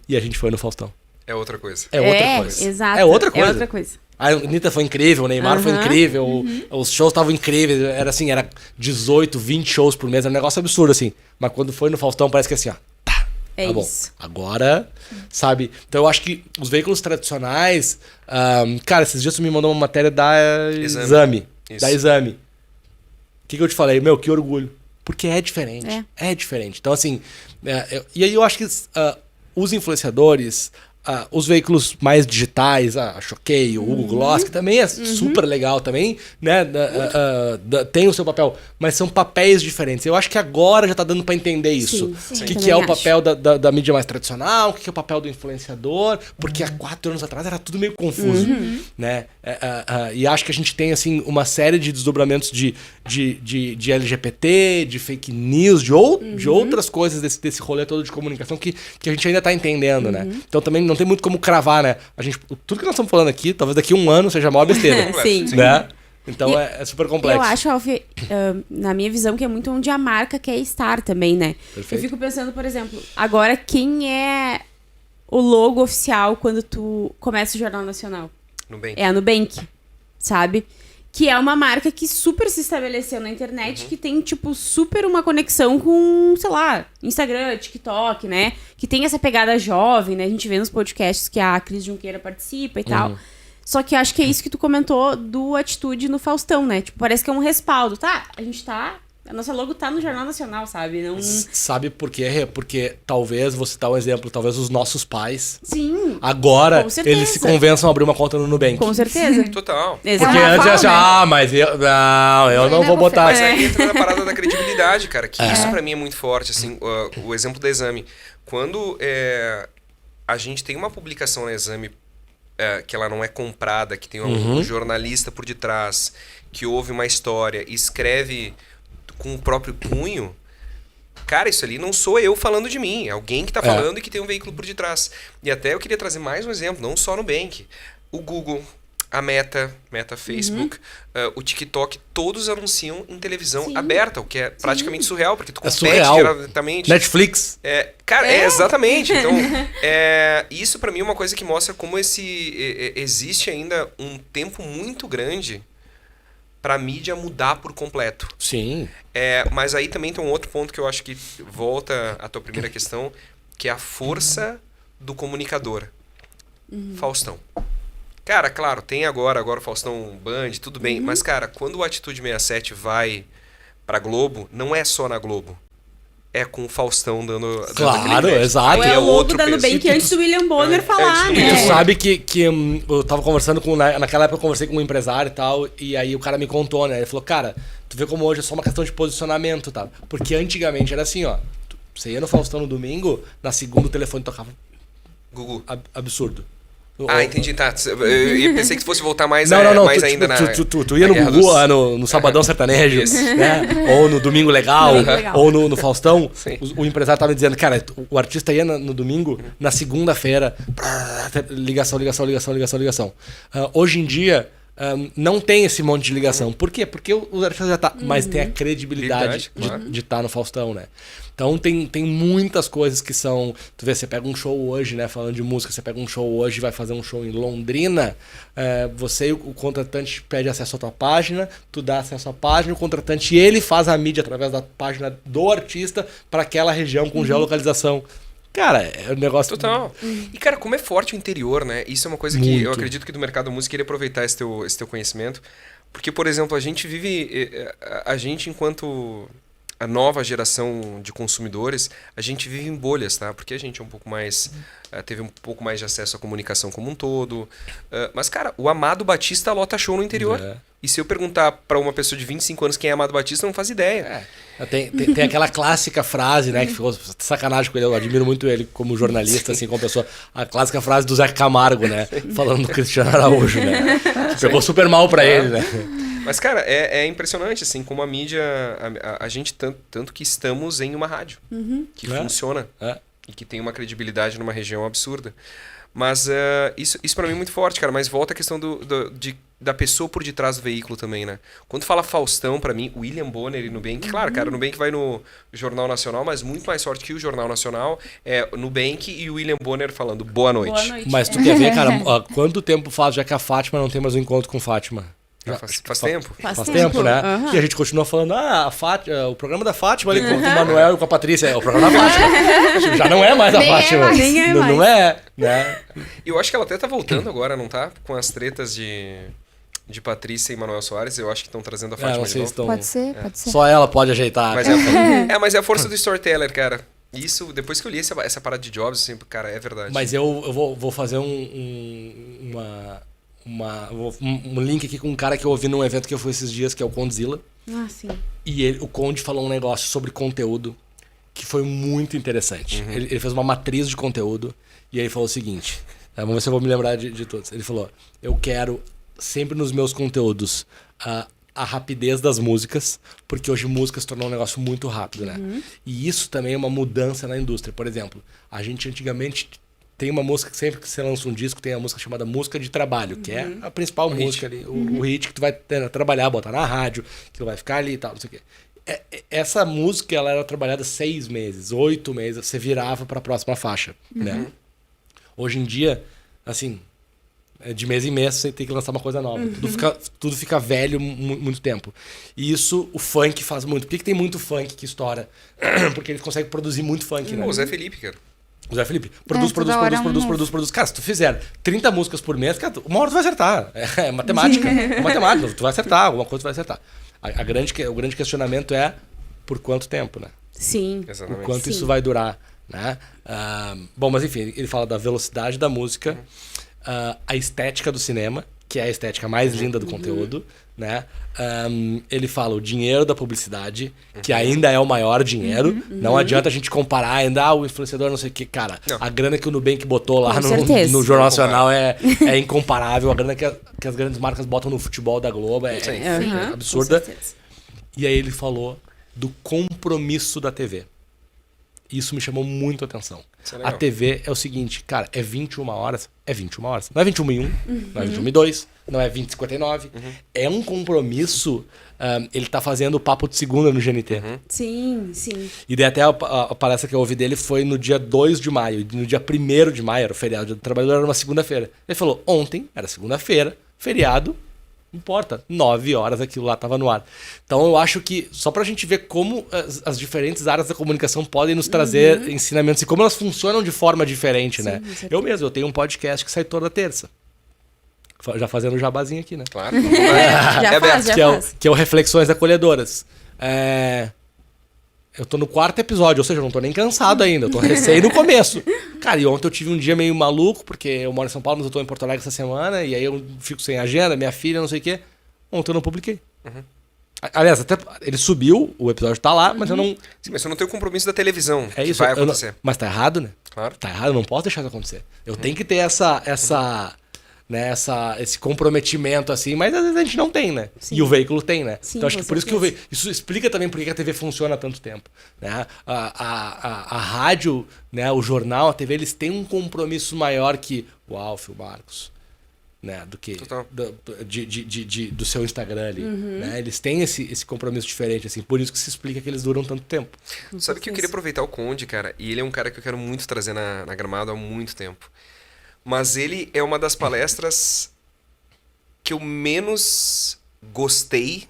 Speaker 14: e a gente foi no Faustão.
Speaker 10: É outra coisa.
Speaker 14: É outra coisa.
Speaker 12: Exato.
Speaker 14: É outra coisa.
Speaker 12: É outra coisa.
Speaker 14: A Anitta foi incrível, o Neymar foi incrível, os shows estavam incríveis, era assim, era 18, 20 shows por mês, era um negócio absurdo, assim. Mas quando foi no Faustão, parece que assim, ó, tá bom.
Speaker 12: Isso.
Speaker 14: Agora, sabe? Então eu acho que os veículos tradicionais... cara, esses dias tu me mandou uma matéria da Exame. Da Exame. O que eu te falei? Meu, que orgulho. Porque é diferente. É diferente. Então, assim... e aí eu acho que os influenciadores... os veículos mais digitais, a Choquei, o Hugo Gloss, que também é super legal também, né? Tem o seu papel, mas são papéis diferentes. Eu acho que agora já tá dando para entender isso.
Speaker 12: Sim,
Speaker 14: o que é o papel da mídia mais tradicional, o que é o papel do influenciador, porque há 4 anos atrás era tudo meio confuso, né? E acho que a gente tem, assim, uma série de desdobramentos de LGBT, de fake news, de outras coisas desse rolê todo de comunicação que a gente ainda tá entendendo, né? Então também não tem muito como cravar, né? Tudo que nós estamos falando aqui, talvez daqui a 1 ano seja a maior besteira.
Speaker 12: Sim.
Speaker 14: Né? Então é super complexo.
Speaker 12: Eu acho, Alf, na minha visão, que é muito onde a marca quer estar também, né?
Speaker 14: Perfeito.
Speaker 12: Eu fico pensando, por exemplo, agora quem é o logo oficial quando tu começa o Jornal Nacional?
Speaker 10: Nubank.
Speaker 12: É a Nubank, sabe? Que é uma marca que super se estabeleceu na internet, que tem, tipo, super uma conexão com, sei lá, Instagram, TikTok, né? Que tem essa pegada jovem, né? A gente vê nos podcasts que a Cris Junqueira participa e tal. Só que eu acho que é isso que tu comentou do Atitude no Faustão, né? Tipo, parece que é um respaldo. Tá, a nossa logo tá no Jornal Nacional, sabe? Não...
Speaker 14: Sabe por quê? Porque talvez, vou citar um exemplo, talvez os nossos pais...
Speaker 12: Sim.
Speaker 14: Agora, eles se convençam a abrir uma conta no Nubank.
Speaker 12: Com certeza.
Speaker 10: Total.
Speaker 14: Porque antes é assim, mas eu não vou botar...
Speaker 10: Mas aí entra na parada da credibilidade, cara, que isso pra mim é muito forte, assim, o exemplo do Exame. Quando a gente tem uma publicação na Exame que ela não é comprada, que tem um jornalista por detrás, que ouve uma história e escreve com o próprio punho, cara, isso ali não sou eu falando de mim, é alguém que tá falando e que tem um veículo por detrás. E até eu queria trazer mais um exemplo, não só no Nubank, o Google, a Meta Facebook, o TikTok, todos anunciam em televisão aberta, o que é praticamente surreal, porque tu compete diretamente.
Speaker 14: Netflix.
Speaker 10: Cara, exatamente. Então, isso pra mim é uma coisa que mostra como existe ainda um tempo muito grande pra mídia mudar por completo.
Speaker 14: Sim.
Speaker 10: Mas aí também tem um outro ponto que eu acho que volta à tua primeira questão, que é a força do comunicador. Faustão. Cara, claro, tem agora o Faustão Band, tudo bem. Mas, cara, quando o Atitude 67 vai pra Globo, não é só na Globo. É com o Faustão dando
Speaker 14: Claro, exato.
Speaker 12: É o logo da Nubank antes do William Bonner falar, né?
Speaker 14: Tu sabe que eu tava conversando naquela época eu conversei com um empresário e tal, e aí o cara me contou, né? Ele falou, cara, tu vê como hoje é só uma questão de posicionamento, tá? Porque antigamente era assim, ó. Você ia no Faustão no domingo, na segunda o telefone tocava.
Speaker 10: Gugu.
Speaker 14: Absurdo.
Speaker 10: Entendi, tá. Eu pensei que fosse voltar mais ainda na...
Speaker 14: Tu ia no Gugu, no Sabadão Sertanejo, né? Ou no Domingo Legal, ou no Faustão. O empresário tava me dizendo, cara, o artista ia no domingo, na segunda-feira, ligação. Hoje em dia, não tem esse monte de ligação. Por quê? Porque o artista já tá, mas tem a credibilidade
Speaker 10: Verdade,
Speaker 14: de estar no Faustão, né? Então tem muitas coisas que são... Tu vê, você pega um show hoje, né? Falando de música, você pega um show hoje e vai fazer um show em Londrina, você e o contratante pede acesso à tua página, tu dá acesso à página, o contratante, ele faz a mídia através da página do artista para aquela região com geolocalização. Cara, é um negócio...
Speaker 10: Total. E, cara, como é forte o interior, né? Isso é uma coisa que eu acredito que do mercado da música queria aproveitar esse teu conhecimento. Porque, por exemplo, a gente vive... A gente, enquanto a nova geração de consumidores, a gente vive em bolhas, tá? Porque a gente é um pouco mais... teve um pouco mais de acesso à comunicação como um todo. Mas, cara, o Amado Batista lota show no interior. E se eu perguntar pra uma pessoa de 25 anos quem é Amado Batista, não faz ideia.
Speaker 14: Tem aquela clássica frase, né, que ficou sacanagem com ele, eu admiro muito ele como jornalista, assim, como pessoa. A clássica frase do Zé Camargo, né, falando do Cristiano Araújo, né, que pegou super mal pra ele, né.
Speaker 10: Mas, cara, é impressionante, assim, como a mídia, a gente, tanto que estamos em uma rádio, que funciona, e que tem uma credibilidade numa região absurda. Mas isso pra mim é muito forte, cara, mas volta a questão da pessoa por detrás do veículo também, né? Quando fala Faustão, pra mim, William Bonner e Nubank, claro, cara, o Nubank vai no Jornal Nacional, mas muito mais forte que o Jornal Nacional é o Nubank e o William Bonner falando boa noite.
Speaker 12: Boa noite.
Speaker 14: Mas tu quer ver, cara, quanto tempo faz já que a Fátima não tem mais um encontro com Fátima?
Speaker 10: Faz tempo.
Speaker 14: Faz tempo, né? E a gente continua falando, o programa da Fátima ali com o Manuel e com a Patrícia, é o programa da Fátima. Já não é mais a Fátima. Não é, né?
Speaker 10: E eu acho que ela até tá voltando agora, não tá? Com as tretas de Patrícia e Manuel Soares, eu acho que estão trazendo a Fátima de novo.
Speaker 13: Pode ser.
Speaker 14: Só ela pode ajeitar.
Speaker 10: Mas é a força do storyteller, cara. Isso, depois que eu li essa parada de Jobs, assim, cara, é verdade.
Speaker 14: Mas eu vou fazer um link aqui com um cara que eu ouvi num evento que eu fui esses dias, que é o Condzilla.
Speaker 12: Ah, sim.
Speaker 14: E o Conde falou um negócio sobre conteúdo que foi muito interessante. Ele fez uma matriz de conteúdo e aí ele falou o seguinte, vamos ver se eu vou me lembrar de todos. Ele falou, eu quero sempre nos meus conteúdos a rapidez das músicas, porque hoje música se tornou um negócio muito rápido, né? E isso também é uma mudança na indústria. Por exemplo, a gente antigamente... Tem uma música que sempre que você lança um disco, tem a música chamada música de trabalho, que é a principal música ali, o hit que tu vai trabalhar, botar na rádio, que tu vai ficar ali e tal, não sei o quê. Essa música, ela era trabalhada 6 meses, 8 meses, você virava para a próxima faixa, né? Hoje em dia, assim, de mês em mês você tem que lançar uma coisa nova. Tudo fica velho muito tempo. E isso o funk faz muito. Por que tem muito funk que estoura? Porque eles conseguem produzir muito funk, né?
Speaker 10: O Zé Felipe, cara.
Speaker 14: O Zé Felipe, produz. Cara, se tu fizer 30 músicas por mês, cara, uma hora tu vai acertar. É matemática. Tu vai acertar, alguma coisa tu vai acertar. O grande questionamento é por quanto tempo, né?
Speaker 12: Sim.
Speaker 10: Exatamente.
Speaker 14: Por quanto isso vai durar, né? Bom, mas enfim, ele fala da velocidade da música, a estética do cinema, que é a estética mais linda do conteúdo, né? Ele fala o dinheiro da publicidade, que ainda é o maior dinheiro. Não adianta a gente comparar ainda, o influenciador não sei o que, cara. Não. A grana que o Nubank botou lá no Jornal Nacional é incomparável. A grana que as grandes marcas botam no futebol da Globo é absurda. E aí ele falou do compromisso da TV. Isso me chamou muito a atenção. A TV é o seguinte, cara, é 21 horas, é 21 horas. Não é 21 e 1, não é 21 e 2, não é 20 e 59. É um compromisso, ele tá fazendo o papo de segunda no GNT.
Speaker 12: Sim.
Speaker 14: E daí até a palestra que eu ouvi dele foi no dia 2 de maio. E no dia 1º de maio, era o feriado do trabalhador, era uma segunda-feira. Ele falou, ontem, era segunda-feira, feriado, não importa, 9 horas aquilo lá tava no ar. Então eu acho que, só pra gente ver como as diferentes áreas da comunicação podem nos trazer ensinamentos e como elas funcionam de forma diferente, né? Eu tenho um podcast que sai toda terça. Já fazendo o jabazinho aqui, né?
Speaker 10: Claro.
Speaker 12: Já faz.
Speaker 14: Que é o Reflexões Acolhedoras. Eu tô no 4º episódio, ou seja, eu não tô nem cansado ainda, eu tô recém no começo. Cara, e ontem eu tive um dia meio maluco, porque eu moro em São Paulo, mas eu tô em Porto Alegre essa semana, e aí eu fico sem agenda, minha filha, não sei o quê. Ontem eu não publiquei. Aliás, até ele subiu, o episódio tá lá, mas eu não...
Speaker 10: Sim, mas eu não tenho compromisso da televisão.
Speaker 14: É isso,
Speaker 10: vai acontecer.
Speaker 14: Mas tá errado, né?
Speaker 10: Claro.
Speaker 14: Tá errado, eu não posso deixar isso acontecer. Eu tenho que ter esse comprometimento assim, mas às vezes a gente não tem, né?
Speaker 12: Sim.
Speaker 14: E o veículo tem, né?
Speaker 12: Sim,
Speaker 14: então acho que por isso que isso explica também por que a TV funciona há tanto tempo, né? A rádio, né, o jornal, a TV, eles têm um compromisso maior que o Alf, o Marcos, né, do que
Speaker 10: Total.
Speaker 14: do seu Instagram ali, né? Eles têm esse compromisso diferente, assim, por isso que se explica que eles duram tanto tempo.
Speaker 10: Sabe que eu queria aproveitar o Conde, cara, e ele é um cara que eu quero muito trazer na Gramado há muito tempo. Mas ele é uma das palestras que eu menos gostei,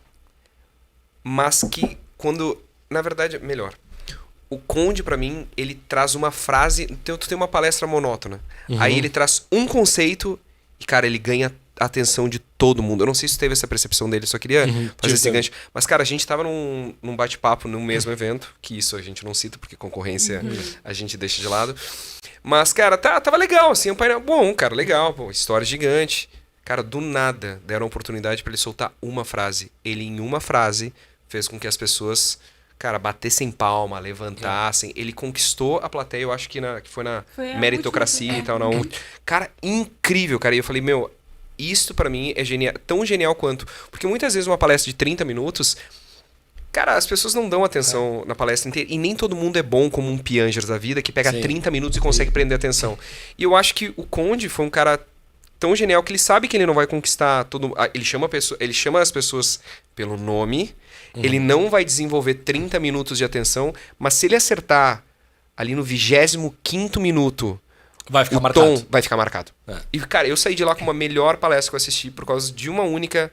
Speaker 10: mas que quando... Na verdade, melhor. O Conde, pra mim, ele traz uma frase... Tu tem uma palestra monótona. Aí ele traz um conceito e, cara, ele ganha a atenção de todo mundo. Eu não sei se teve essa percepção dele, só queria fazer esse gancho. Mas, cara, a gente tava num bate-papo no mesmo evento, que isso a gente não cita, porque concorrência a gente deixa de lado. Mas, cara, tava legal, assim, um painel bom, cara, legal, pô, história gigante. Cara, do nada deram a oportunidade pra ele soltar uma frase. Ele, em uma frase, fez com que as pessoas, cara, batessem palma, levantassem. Ele conquistou a plateia, eu acho que foi na meritocracia e tal. Cara, incrível, cara. E eu falei, meu, isso pra mim é genial, tão genial quanto. Porque muitas vezes uma palestra de 30 minutos... Cara, as pessoas não dão atenção na palestra inteira. E nem todo mundo é bom como um Piangers da vida, que pega 30 minutos e consegue prender atenção. E eu acho que o Conde foi um cara tão genial que ele sabe que ele não vai conquistar todo... Ele chama as pessoas pelo nome. Ele não vai desenvolver 30 minutos de atenção. Mas se ele acertar ali no 25º minuto...
Speaker 14: Vai ficar marcado.
Speaker 10: Tom vai ficar marcado. E, cara, eu saí de lá com uma melhor palestra que eu assisti por causa de uma única...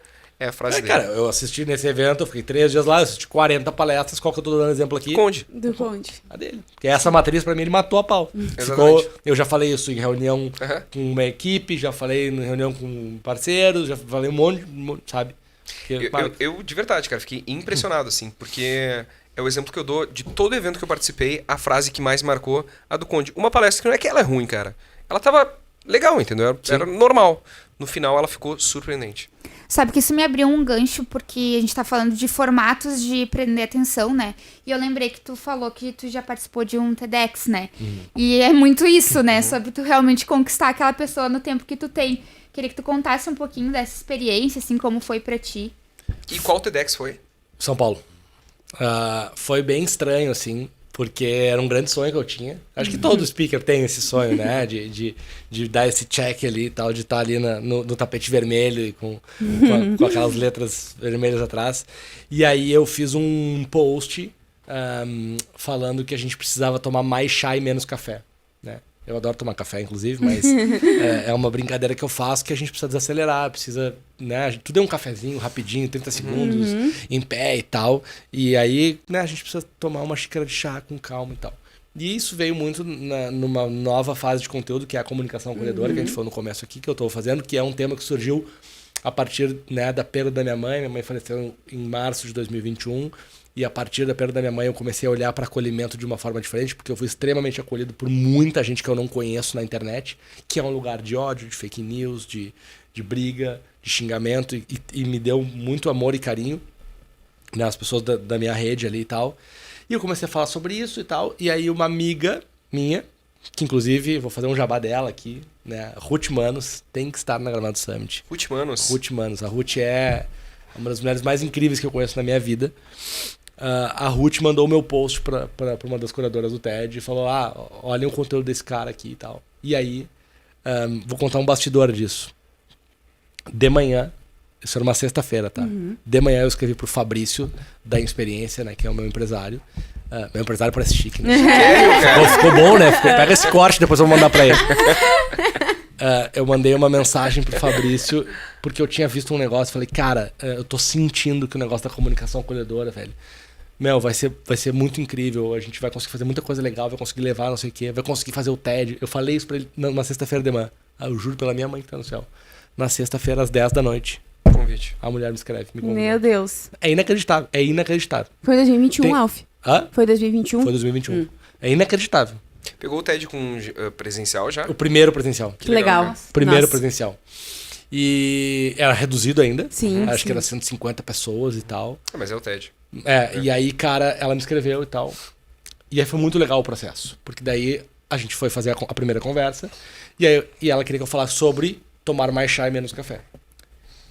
Speaker 10: frase dele. Cara,
Speaker 14: eu assisti nesse evento, eu fiquei 3 dias lá, eu assisti 40 palestras. Qual que eu tô dando exemplo aqui?
Speaker 10: Conde.
Speaker 12: Do Conde.
Speaker 14: A dele. Porque essa matriz, pra mim, ele matou a pau. Eu já falei isso em reunião com uma equipe, já falei em reunião com parceiros, já falei um monte sabe?
Speaker 10: Eu, de verdade, cara, fiquei impressionado, assim, porque é o exemplo que eu dou de todo evento que eu participei, a frase que mais marcou, a do Conde. Uma palestra que não é que ela é ruim, cara. Ela tava legal, entendeu? Era normal. No final, ela ficou surpreendente.
Speaker 13: Sabe que isso me abriu um gancho, porque a gente tá falando de formatos de prender atenção, né? E eu lembrei que tu falou que tu já participou de um TEDx, né? E é muito isso, né? Sobre tu realmente conquistar aquela pessoa no tempo que tu tem. Queria que tu contasse um pouquinho dessa experiência, assim, como foi pra ti.
Speaker 10: E qual TEDx foi?
Speaker 14: São Paulo. Foi bem estranho, assim, porque era um grande sonho que eu tinha. Acho que todo speaker tem esse sonho, né? De dar esse check ali e tal, de estar ali no tapete vermelho e com aquelas letras vermelhas atrás. E aí eu fiz um post falando que a gente precisava tomar mais chá e menos café, né? Eu adoro tomar café, inclusive, mas é uma brincadeira que eu faço que a gente precisa desacelerar, precisa, né? Tudo é um cafezinho rapidinho, 30 segundos, em pé e tal. E aí, né, a gente precisa tomar uma xícara de chá com calma e tal. E isso veio muito numa nova fase de conteúdo, que é a comunicação acolhedora, que a gente falou no começo aqui, que eu estou fazendo, que é um tema que surgiu a partir, né, da perda da minha mãe. Minha mãe faleceu em março de 2021. E a partir da perda da minha mãe eu comecei a olhar para acolhimento de uma forma diferente, porque eu fui extremamente acolhido por muita gente que eu não conheço na internet, que é um lugar de ódio, de fake news, de briga, de xingamento, e me deu muito amor e carinho, né, as pessoas da minha rede ali e tal. E eu comecei a falar sobre isso e tal, e aí uma amiga minha, que inclusive, vou fazer um jabá dela aqui, né, Ruth Manos, tem que estar na Gramado Summit.
Speaker 10: Ruth Manos?
Speaker 14: Ruth Manos. A Ruth é uma das mulheres mais incríveis que eu conheço na minha vida. A Ruth mandou o meu post pra uma das curadoras do TED e falou, olhem o conteúdo desse cara aqui e tal. E aí, vou contar um bastidor disso. De manhã, isso era uma sexta-feira, tá? De manhã eu escrevi pro Fabrício, da Experiência, né, que é o meu empresário. Meu empresário parece chique, né? Ficou bom, né? Pega esse corte, depois eu vou mandar pra ele. Eu mandei uma mensagem pro Fabrício, porque eu tinha visto um negócio, falei, cara, eu tô sentindo que o negócio da comunicação acolhedora, velho, vai ser muito incrível, a gente vai conseguir fazer muita coisa legal, vai conseguir levar não sei o quê, vai conseguir fazer o TED. Eu falei isso pra ele na sexta-feira de manhã. Eu juro pela minha mãe que tá no céu. Na sexta-feira, às 10 da noite.
Speaker 10: Convite.
Speaker 14: A mulher me escreve.
Speaker 12: Meu Deus.
Speaker 14: É inacreditável, é inacreditável.
Speaker 12: Foi 2021, Alf?
Speaker 14: Hã?
Speaker 12: Foi 2021?
Speaker 14: Foi 2021. É inacreditável.
Speaker 10: Pegou o TED com presencial já?
Speaker 14: O primeiro presencial.
Speaker 12: Que legal.
Speaker 14: Primeiro presencial. E era reduzido ainda.
Speaker 12: Sim.
Speaker 14: Acho que era 150 pessoas e tal.
Speaker 10: Mas é o TED.
Speaker 14: E aí, cara, ela me escreveu e tal. E aí foi muito legal o processo. Porque daí a gente foi fazer a primeira conversa. E ela queria que eu falasse sobre tomar mais chá e menos café.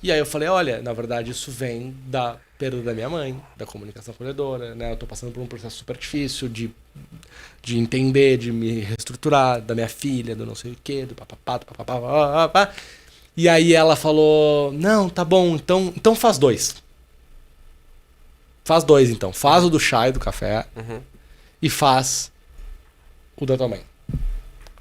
Speaker 14: E aí eu falei, olha, na verdade isso vem da perda da minha mãe, da comunicação acolhedora, né? Eu tô passando por um processo super difícil de entender, de me reestruturar, da minha filha, do não sei o quê, do papapá, do papapá. E aí ela falou, não, tá bom, então faz 2. Faz 2 então. Faz o do chá e do café e faz o da tua mãe. Eu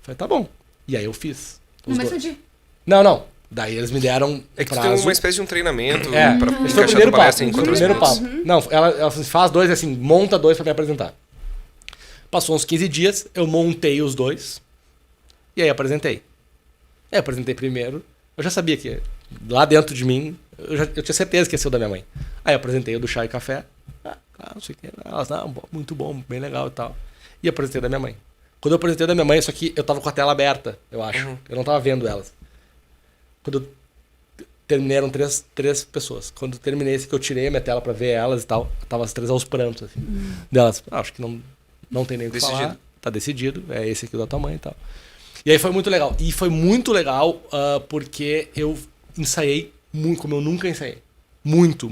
Speaker 14: falei, tá bom. E aí eu fiz.
Speaker 13: No mesmo dia.
Speaker 14: Não. Daí eles me deram
Speaker 10: É que
Speaker 14: prazo.
Speaker 10: tu tem uma espécie de um treinamento
Speaker 14: pra
Speaker 10: pra
Speaker 14: esse foi o
Speaker 10: encaixar
Speaker 14: primeiro
Speaker 10: tua palestra em
Speaker 14: papo.
Speaker 10: 4
Speaker 14: Primeiro
Speaker 10: minutos.
Speaker 14: papo. Não, ela falou assim, faz 2, assim, monta 2 pra me apresentar. Passou uns 15 dias, eu montei os 2 e aí apresentei. Aí apresentei primeiro. Eu já sabia que lá dentro de mim, eu tinha certeza que ia ser o da minha mãe. Aí apresentei o do chá e café. Não sei o que. Elas, muito bom, bem legal e tal. E apresentei o da minha mãe. Quando eu apresentei o da minha mãe, isso aqui, eu tava com a tela aberta, eu acho. Eu não tava vendo elas. Quando eu terminei, eram três pessoas. Quando eu terminei esse que eu tirei a minha tela pra ver elas e tal, tava as 3 aos prantos, assim. Delas, acho que não tem nem o que falar. Tá decidido, é esse aqui da tua mãe e tal. E aí foi muito legal. E foi muito legal porque eu ensaiei muito, como eu nunca ensaiei. Muito.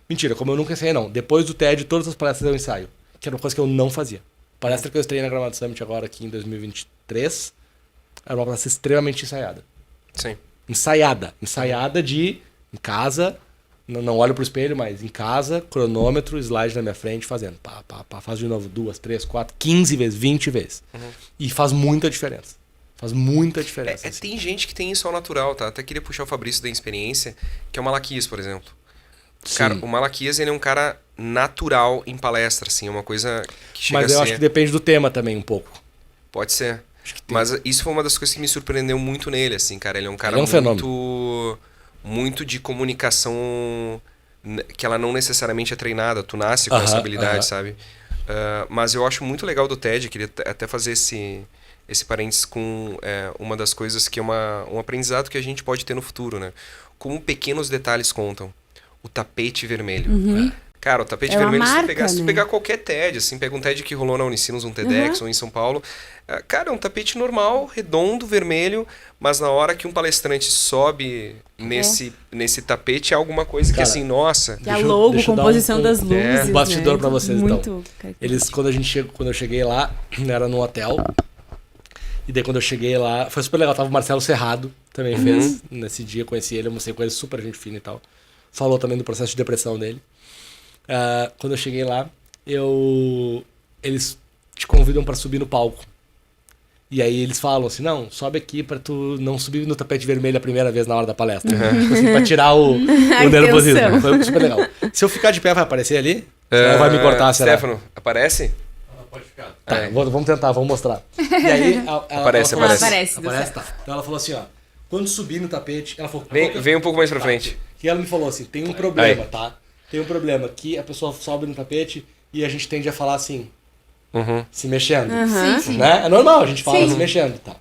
Speaker 14: Mentira, como eu nunca ensaiei, não. Depois do TED, todas as palestras eu ensaio. Que era uma coisa que eu não fazia. Palestra que eu estreiei na Gramado Summit agora, aqui em 2023, era uma palestra extremamente ensaiada.
Speaker 10: Sim.
Speaker 14: Ensaiada de, em casa, não olho pro espelho, mas em casa, cronômetro, slide na minha frente, fazendo. Faz de novo 2, 3, 4, 15 vezes, 20 vezes. E faz muita diferença. Faz muita diferença.
Speaker 10: Assim. Tem gente que tem isso ao natural, tá? Até queria puxar o Fabrício da experiência, que é o Malaquias, por exemplo.
Speaker 14: Sim.
Speaker 10: Cara, o Malaquias, ele é um cara natural em palestra, assim, é uma coisa que chega
Speaker 14: Mas eu acho que depende do tema também, um pouco.
Speaker 10: Pode ser. Mas isso foi uma das coisas que me surpreendeu muito nele, assim, cara. Ele é um cara muito de comunicação que ela não necessariamente é treinada. Tu nasce com essa habilidade, sabe? Mas eu acho muito legal do TED, queria até fazer esse parênteses com uma das coisas que é um aprendizado que a gente pode ter no futuro, né? Como pequenos detalhes contam. O tapete vermelho. Cara, o tapete vermelho, se tu pegar qualquer TED, assim, pega um TED que rolou na Unicinos, um TEDx ou em São Paulo, cara, é um tapete normal, redondo, vermelho, mas na hora que um palestrante sobe nesse tapete, é alguma coisa que, assim, nossa...
Speaker 12: Que a logo, composição das luzes,
Speaker 14: um bastidor pra vocês,
Speaker 12: muito
Speaker 14: então. Eles, quando eu cheguei lá, era no hotel, e daí quando eu cheguei lá, foi super legal, tava o Marcelo Serrado, também fez, nesse dia, conheci ele, eu mostrei com ele, super gente fina e tal. Falou também do processo de depressão dele. Quando eu cheguei lá, eles te convidam pra subir no palco. E aí eles falam assim, não, sobe aqui pra tu não subir no tapete vermelho a primeira vez na hora da palestra. Tipo assim, pra tirar o nervosismo. Foi super legal. Se eu ficar de pé, vai aparecer ali? Ou vai me cortar, será?
Speaker 10: Stefano, aparece?
Speaker 14: Pode ficar. Tá, vamos tentar, vamos mostrar. E aí,
Speaker 10: aparece.
Speaker 14: Tá. Então ela falou assim, ó, quando subir no tapete, ela falou...
Speaker 10: Vem um pouco mais pra frente.
Speaker 14: E ela me falou assim, tem um problema, tá? Tem um problema, que a pessoa sobe no tapete e a gente tende a falar assim, se mexendo.
Speaker 13: Sim.
Speaker 14: Né? É normal, a gente fala se mexendo, tá?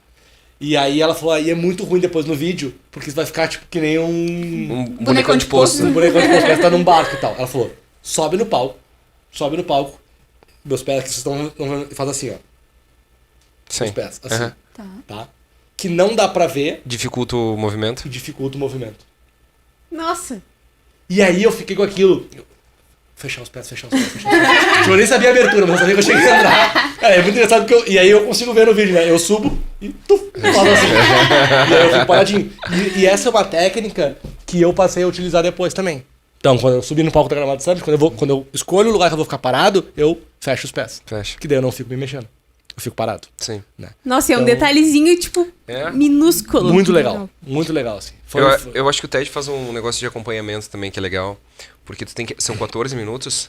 Speaker 14: E aí ela falou, aí é muito ruim depois no vídeo, porque você vai ficar tipo que nem um
Speaker 10: bonecão de poço.
Speaker 14: Um bonecão de poço, vai estar num barco e tal. Ela falou, sobe no palco, meus pés que vocês estão faz assim, ó.
Speaker 10: Sim.
Speaker 14: Os pés, assim. Tá? Que não dá pra ver.
Speaker 10: Dificulta o movimento.
Speaker 12: Nossa.
Speaker 14: E aí eu fiquei com aquilo. Fechar os pés. Tipo, eu nem sabia a abertura, mas eu sabia que eu cheguei a entrar. É muito engraçado porque e aí eu consigo ver no vídeo, né? Eu subo e falo assim. E aí eu fico paradinho. E essa é uma técnica que eu passei a utilizar depois também. Então, quando eu subi no palco da Gramado Summit, quando eu escolho o lugar que eu vou ficar parado, eu fecho os pés. Que daí eu não fico me mexendo. Eu fico parado.
Speaker 10: Sim.
Speaker 14: Né?
Speaker 12: Nossa, é um detalhezinho, tipo, minúsculo.
Speaker 14: Muito legal. Muito legal, assim.
Speaker 10: Eu acho que o TED faz um negócio de acompanhamento também, que é legal. Porque tu tem que... São 14 minutos?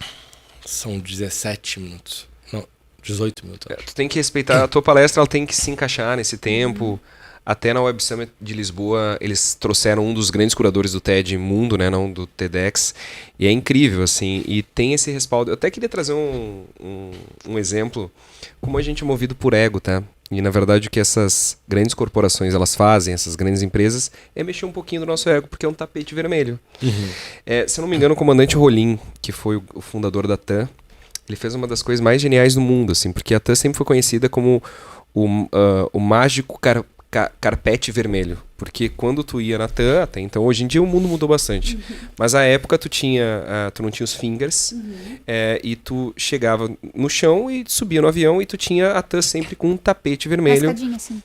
Speaker 14: São 17 minutos. Não, 18 minutos.
Speaker 10: Tu tem que respeitar. A tua palestra, ela tem que se encaixar nesse tempo. Até na Web Summit de Lisboa, eles trouxeram um dos grandes curadores do TED mundo, né? Não do TEDx. E é incrível, assim. E tem esse respaldo. Eu até queria trazer um exemplo. Como a gente é movido por ego, tá? E, na verdade, o que essas grandes corporações elas fazem, essas grandes empresas, é mexer um pouquinho do nosso ego, porque é um tapete vermelho. Se eu não me engano, o comandante Rolim, que foi o fundador da TAM, ele fez uma das coisas mais geniais do mundo, assim, porque a TAM sempre foi conhecida como o mágico carpete vermelho. Porque quando tu ia na TAM, até então, hoje em dia o mundo mudou bastante. Mas à época tu não tinha os fingers, e tu chegava no chão e subia no avião e tu tinha a TAM sempre com um tapete vermelho.
Speaker 13: Mascadinha, assim.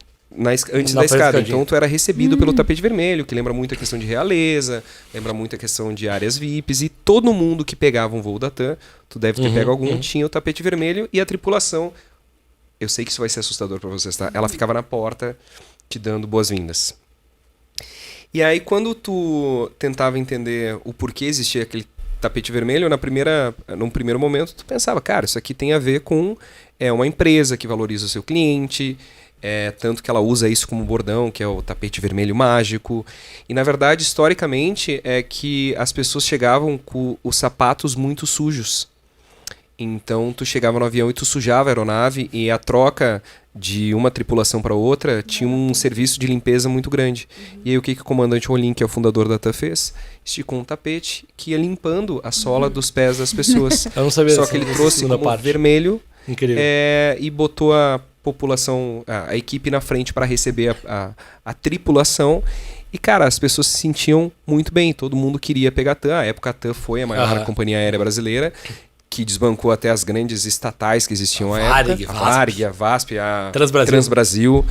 Speaker 10: antes da escada. Então tu era recebido pelo tapete vermelho, que lembra muito a questão de realeza, lembra muito a questão de áreas VIPs, e todo mundo que pegava um voo da TAM, tu deve ter pego algum, tinha o tapete vermelho, e a tripulação, eu sei que isso vai ser assustador para vocês, tá? Ela ficava na porta te dando boas-vindas. E aí quando tu tentava entender o porquê existia aquele tapete vermelho, num primeiro momento tu pensava, cara, isso aqui tem a ver com uma empresa que valoriza o seu cliente, tanto que ela usa isso como bordão, que é o tapete vermelho mágico. E na verdade, historicamente, é que as pessoas chegavam com os sapatos muito sujos. Então tu chegava no avião e tu sujava a aeronave, e a troca de uma tripulação para outra tinha um serviço de limpeza muito grande. E aí o que o comandante Rolim, que é o fundador da TAM, fez? Esticou um tapete que ia limpando a sola dos pés das pessoas.
Speaker 14: Eu não sabia.
Speaker 10: Só que ele trouxe como vermelho.
Speaker 14: Incrível.
Speaker 10: E botou a população, a equipe na frente para receber a tripulação. E, cara, as pessoas se sentiam muito bem. Todo mundo queria pegar a TAM. À época, a TAM foi a maior companhia aérea brasileira, que desbancou até as grandes estatais que existiam à época. A Varig, a VASP, a Transbrasil.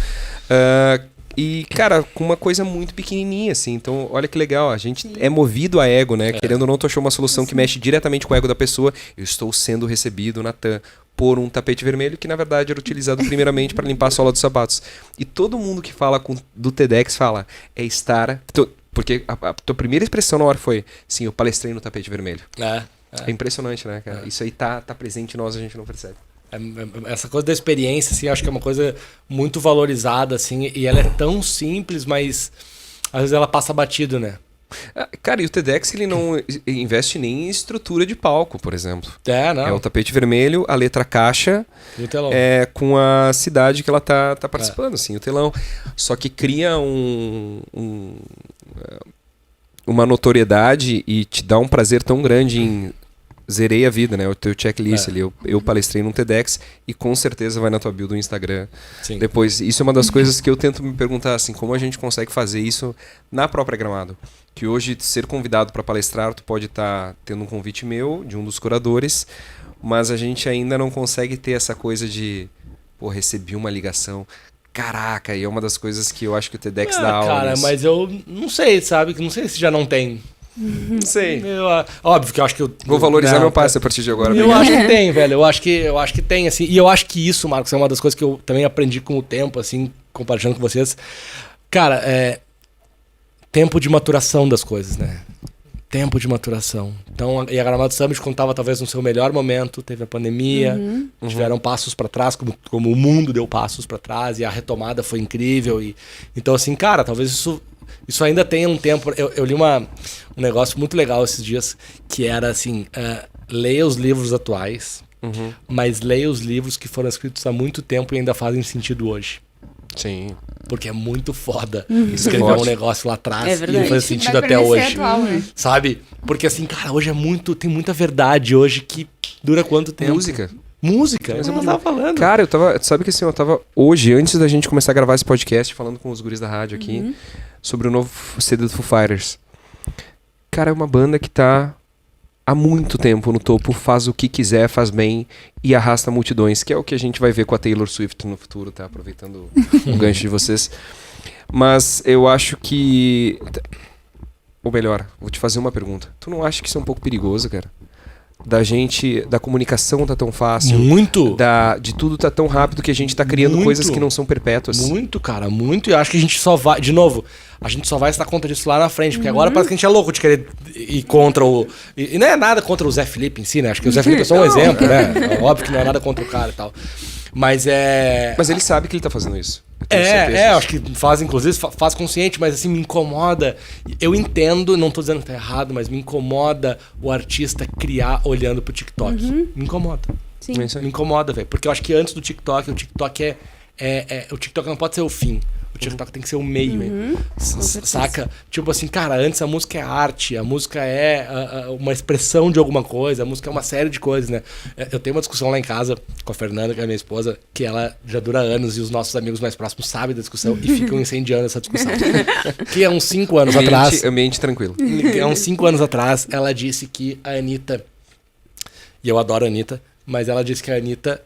Speaker 10: E, cara, com uma coisa muito pequenininha, assim. Então, olha que legal. A gente é movido a ego, né? Querendo ou não, tu achou uma solução que mexe diretamente com o ego da pessoa. Eu estou sendo recebido na TAM por um tapete vermelho que, na verdade, era utilizado primeiramente para limpar a sola dos sapatos. E todo mundo que fala do TEDx fala, porque a tua primeira expressão na hora foi, sim, eu palestrei no tapete vermelho. É impressionante, né, cara? Isso aí tá presente em nós, a gente não percebe.
Speaker 14: Essa coisa da experiência, assim, acho que é uma coisa muito valorizada, assim, e ela é tão simples, mas às vezes ela passa batido, né?
Speaker 10: Cara, e o TEDx, ele não investe nem em estrutura de palco, por exemplo.
Speaker 14: Não.
Speaker 10: É o tapete vermelho, a letra caixa,
Speaker 14: e o telão.
Speaker 10: Com a cidade que ela tá participando, assim, o telão. Só que cria uma notoriedade e te dá um prazer tão grande em zerei a vida, né? O teu checklist ali. Eu palestrei num TEDx e com certeza vai na tua bio do Instagram.
Speaker 14: Sim.
Speaker 10: Depois, isso é uma das coisas que eu tento me perguntar, assim, como a gente consegue fazer isso na própria Gramado. Que hoje, ser convidado para palestrar, tu pode estar tendo um convite meu, de um dos curadores, mas a gente ainda não consegue ter essa coisa de, recebi uma ligação. Caraca, e é uma das coisas que eu acho que o TEDx dá aula.
Speaker 14: Cara, mas eu não sei, sabe? Não sei se já não tem.
Speaker 10: Não sei.
Speaker 14: Óbvio que eu acho que eu
Speaker 10: vou valorizar meu passe a partir de agora.
Speaker 14: Eu acho que tem, velho. Eu acho que tem, assim. E eu acho que isso, Marcos, é uma das coisas que eu também aprendi com o tempo, assim, compartilhando com vocês. Cara, tempo de maturação das coisas, né? Tempo de maturação. Então, e a Gramado Summit, quando estava talvez no seu melhor momento, teve a pandemia, tiveram passos para trás, como o mundo deu passos para trás, e a retomada foi incrível. Então, assim, cara, talvez isso ainda tenha um tempo. Eu li um negócio muito legal esses dias, que era assim, leia os livros atuais, mas leia os livros que foram escritos há muito tempo e ainda fazem sentido hoje.
Speaker 10: Sim.
Speaker 14: Porque é muito foda escrever um negócio lá atrás e faz sentido até
Speaker 13: ser
Speaker 14: hoje.
Speaker 13: atual, né?
Speaker 14: Sabe? Porque assim, cara, hoje tem muita verdade hoje que dura quanto tempo? Música, é isso que eu tava falando.
Speaker 10: Cara, sabe que assim, eu tava hoje, antes da gente começar a gravar esse podcast, falando com os guris da rádio aqui, sobre o novo CD do Foo Fighters. Cara, é uma banda que tá há muito tempo no topo, faz o que quiser, faz bem e arrasta multidões, que é o que a gente vai ver com a Taylor Swift no futuro, tá? Aproveitando o gancho de vocês. Mas eu acho que... Ou melhor, vou te fazer uma pergunta. Tu não acha que isso é um pouco perigoso, cara? Da comunicação tá tão fácil.
Speaker 14: Muito.
Speaker 10: De tudo tá tão rápido que a gente tá criando coisas que não são perpétuas.
Speaker 14: Muito, cara, muito. E eu acho que a gente só vai, de novo, a gente só vai se dar conta disso lá na frente, porque agora parece que a gente é louco de querer ir contra o... E não é nada contra o Zé Felipe em si, né? Acho que o Zé Felipe é só um exemplo, né? Óbvio que não é nada contra o cara e tal. Mas ele sabe que ele tá fazendo isso. Acho que faz consciente, mas assim, me incomoda. Eu entendo, não tô dizendo que tá errado, mas me incomoda o artista criar olhando pro TikTok. Me incomoda.
Speaker 12: Sim.
Speaker 14: Me incomoda, velho. Porque eu acho que antes do TikTok, o TikTok o TikTok não pode ser o fim. O TikTok tem que ser o meio, saca? Tipo assim, cara, antes a música é arte, a música é uma expressão de alguma coisa, a música é uma série de coisas, né? Eu tenho uma discussão lá em casa com a Fernanda, que é a minha esposa, que ela já dura anos e os nossos amigos mais próximos sabem da discussão e ficam incendiando essa discussão. Que há uns 5 anos atrás...
Speaker 10: Ambiente tranquilo.
Speaker 14: Há uns 5 anos atrás, ela disse que a Anitta... E eu adoro a Anitta, mas ela disse que a Anitta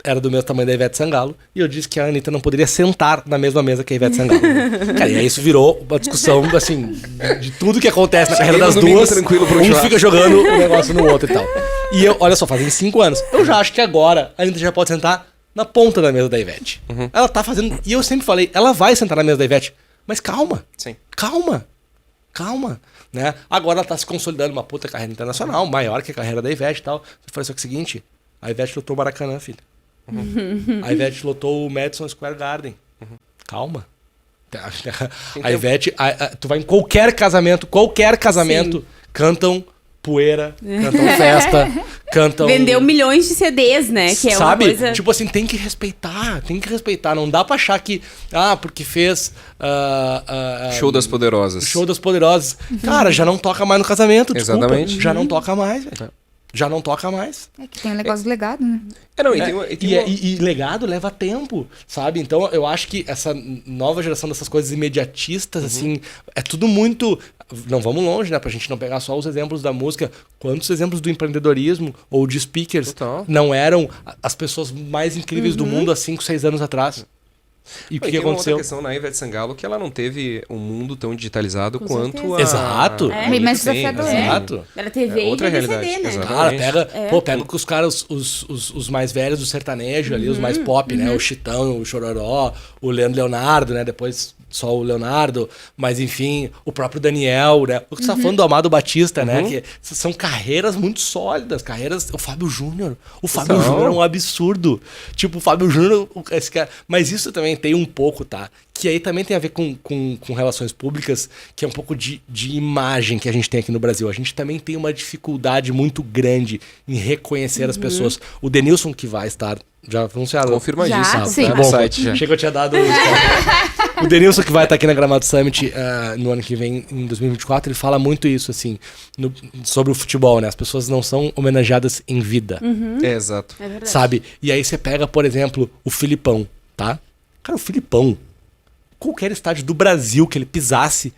Speaker 14: era do mesmo tamanho da Ivete Sangalo, e eu disse que a Anitta não poderia sentar na mesma mesa que a Ivete Sangalo. Cara, e aí isso virou uma discussão, assim, de tudo que acontece na carreira das duas. Um fica jogando o negócio no outro e tal. E eu, olha só, fazem 5 anos. Eu já acho que agora a Anitta já pode sentar na ponta da mesa da Ivete. Ela tá fazendo... E eu sempre falei, ela vai sentar na mesa da Ivete, mas calma.
Speaker 10: Sim.
Speaker 14: Calma. Né? Agora ela tá se consolidando uma puta carreira internacional, maior que a carreira da Ivete e tal. Eu falei só que é o seguinte, a Ivete lotou o Maracanã, filho. A Ivete lotou o Madison Square Garden. Calma. A Ivete, tu vai em qualquer casamento, Sim. Cantam poeira, cantam festa, cantam...
Speaker 12: Vendeu milhões de CDs, né? Que é
Speaker 14: sabe?
Speaker 12: Uma coisa...
Speaker 14: Tipo assim, tem que respeitar. Não dá pra achar que, porque fez...
Speaker 10: Show das Poderosas.
Speaker 14: Cara, já não toca mais no casamento, desculpa.
Speaker 10: Exatamente.
Speaker 14: Já não toca mais, velho. Já não toca mais.
Speaker 13: É que tem um negócio do legado, né?
Speaker 14: E legado leva tempo, sabe? Então eu acho que essa nova geração dessas coisas imediatistas, assim, é tudo muito... Não vamos longe, né? Pra gente não pegar só os exemplos da música. Quantos exemplos do empreendedorismo ou de speakers não eram as pessoas mais incríveis do mundo há 5, 6 anos atrás? E o que aconteceu?
Speaker 10: Tem uma outra questão na Ivete Sangalo que ela não teve um mundo tão digitalizado quanto a...
Speaker 14: Exato.
Speaker 13: Mas desafiador.
Speaker 14: Exato.
Speaker 12: Era TV e
Speaker 10: outra
Speaker 12: CD,
Speaker 10: realidade.
Speaker 12: né?
Speaker 14: Cara, pega que os caras, os mais velhos do sertanejo ali, os mais pop, né? O Chitão, o Chororó, o Leandro Leonardo, né? Depois só o Leonardo, mas enfim, o próprio Daniel, né? Você tá falando do Amado Batista, né? Que são carreiras muito sólidas, o Fábio Júnior. O Fábio Júnior é um absurdo. Tipo, o Fábio Júnior, esse cara... Mas isso também tem um pouco, tá? Que aí também tem a ver com relações públicas, que é um pouco de imagem que a gente tem aqui no Brasil. A gente também tem uma dificuldade muito grande em reconhecer as pessoas. O Denilson, que vai estar já anunciado.
Speaker 10: Confirmadíssimo.
Speaker 13: Sim.
Speaker 14: Bom, achei que eu tinha dado... O Denilson, que vai estar aqui na Gramado Summit no ano que vem, em 2024, ele fala muito isso, assim, sobre o futebol, né? As pessoas não são homenageadas em vida.
Speaker 10: Exato.
Speaker 12: É verdade.
Speaker 14: Sabe? E aí você pega, por exemplo, o Filipão, tá? Cara, o Filipão, qualquer estádio do Brasil que ele pisasse,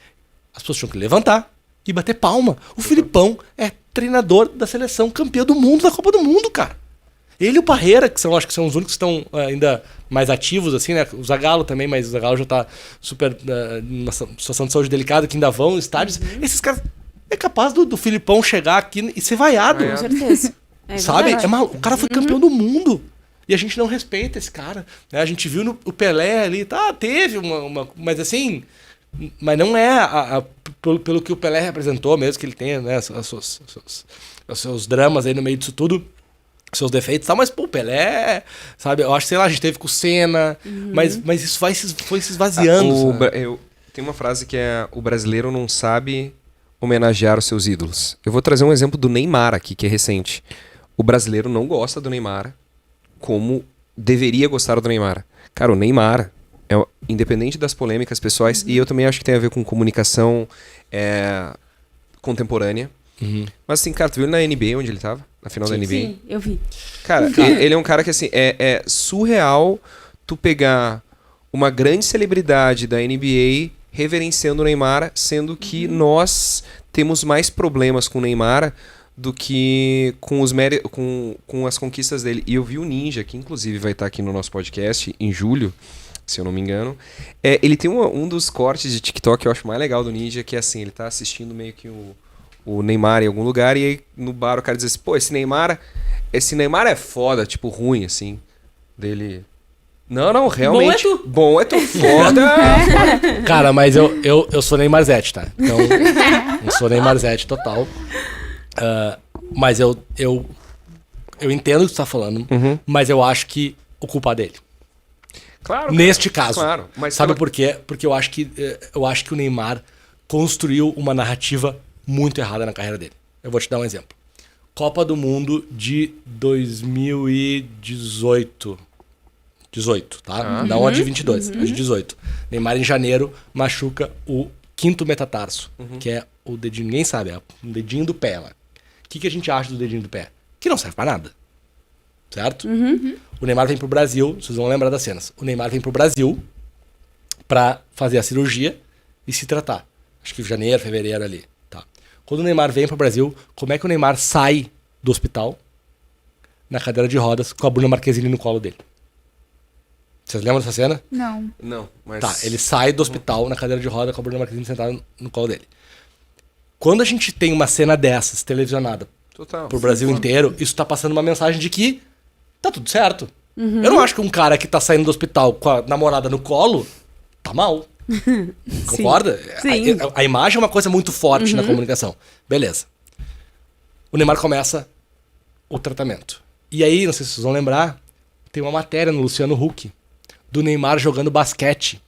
Speaker 14: as pessoas tinham que levantar e bater palma. O Filipão é treinador da seleção, campeão do mundo, da Copa do Mundo, cara. Ele e o Parreira, que acho que são os únicos que estão ainda mais ativos, assim, né? O Zagallo também, mas o Zagallo já tá super numa situação de saúde delicada, que ainda vão em estádios. Esses caras, é capaz do Filipão chegar aqui e ser vaiado.
Speaker 12: Com certeza.
Speaker 14: Sabe? O cara foi campeão do mundo. E a gente não respeita esse cara. Né? A gente viu o Pelé ali, teve uma... Mas assim... Mas não é pelo que o Pelé representou, mesmo que ele tenha, né, os seus dramas aí no meio disso tudo, seus defeitos e tal, mas, pô, o Pelé, sabe, eu acho, sei lá, a gente teve com o Senna, mas isso foi se esvaziando.
Speaker 10: Tem uma frase que é: o brasileiro não sabe homenagear os seus ídolos. Eu vou trazer um exemplo do Neymar aqui, que é recente. O brasileiro não gosta do Neymar como deveria gostar do Neymar. Cara, o Neymar, independente das polêmicas pessoais, e eu também acho que tem a ver com comunicação contemporânea. Mas assim, cara, tu viu na NBA onde ele tava? Na final da NBA?
Speaker 12: Sim, eu vi.
Speaker 10: Cara, ele é um cara que assim, é surreal tu pegar uma grande celebridade da NBA reverenciando o Neymar, sendo que nós temos mais problemas com o Neymar do que com as conquistas dele. E eu vi o Ninja, que inclusive vai estar aqui no nosso podcast em julho, se eu não me engano. Ele tem um dos cortes de TikTok que eu acho mais legal do Ninja, que é assim, ele tá assistindo meio que o Neymar em algum lugar, e aí no bar o cara diz assim, pô, esse Neymar é foda, tipo, ruim, assim, dele... Não, realmente. Bom é tu foda.
Speaker 14: Cara, mas eu sou Neymarzete, tá? Então, eu sou Neymarzete total. Mas eu entendo o que tu tá falando, mas eu acho que o culpado é dele.
Speaker 10: Claro.
Speaker 14: Neste caso.
Speaker 10: Claro. Mas
Speaker 14: sabe por quê? Porque eu acho que o Neymar construiu uma narrativa muito errada na carreira dele. Eu vou te dar um exemplo. Copa do Mundo de 2018. 18, tá? Não a de 22, a de 18. Neymar em janeiro machuca o quinto metatarso, que é o dedinho, ninguém sabe, é o dedinho do pé lá. O que a gente acha do dedinho do pé? Que não serve pra nada. Certo? O Neymar vem pro Brasil, vocês vão lembrar das cenas. O Neymar vem pro Brasil pra fazer a cirurgia e se tratar. Acho que janeiro, fevereiro ali. Tá. Quando o Neymar vem pro Brasil, como é que o Neymar sai do hospital? na cadeira de rodas com a Bruna Marquezine no colo dele. Vocês lembram dessa cena?
Speaker 13: Não.
Speaker 10: Não, mas...
Speaker 14: Tá, ele sai do hospital na cadeira de roda com a Bruna Marquezine sentada no colo dele. Quando a gente tem uma cena dessas, televisionada, pro Brasil inteiro, isso tá passando uma mensagem de que tá tudo certo. Eu não acho que um cara que tá saindo do hospital com a namorada no colo tá mal. Concorda?
Speaker 12: Sim.
Speaker 14: A imagem é uma coisa muito forte na comunicação. Beleza. O Neymar começa o tratamento. E aí, não sei se vocês vão lembrar, tem uma matéria no Luciano Huck do Neymar jogando basquete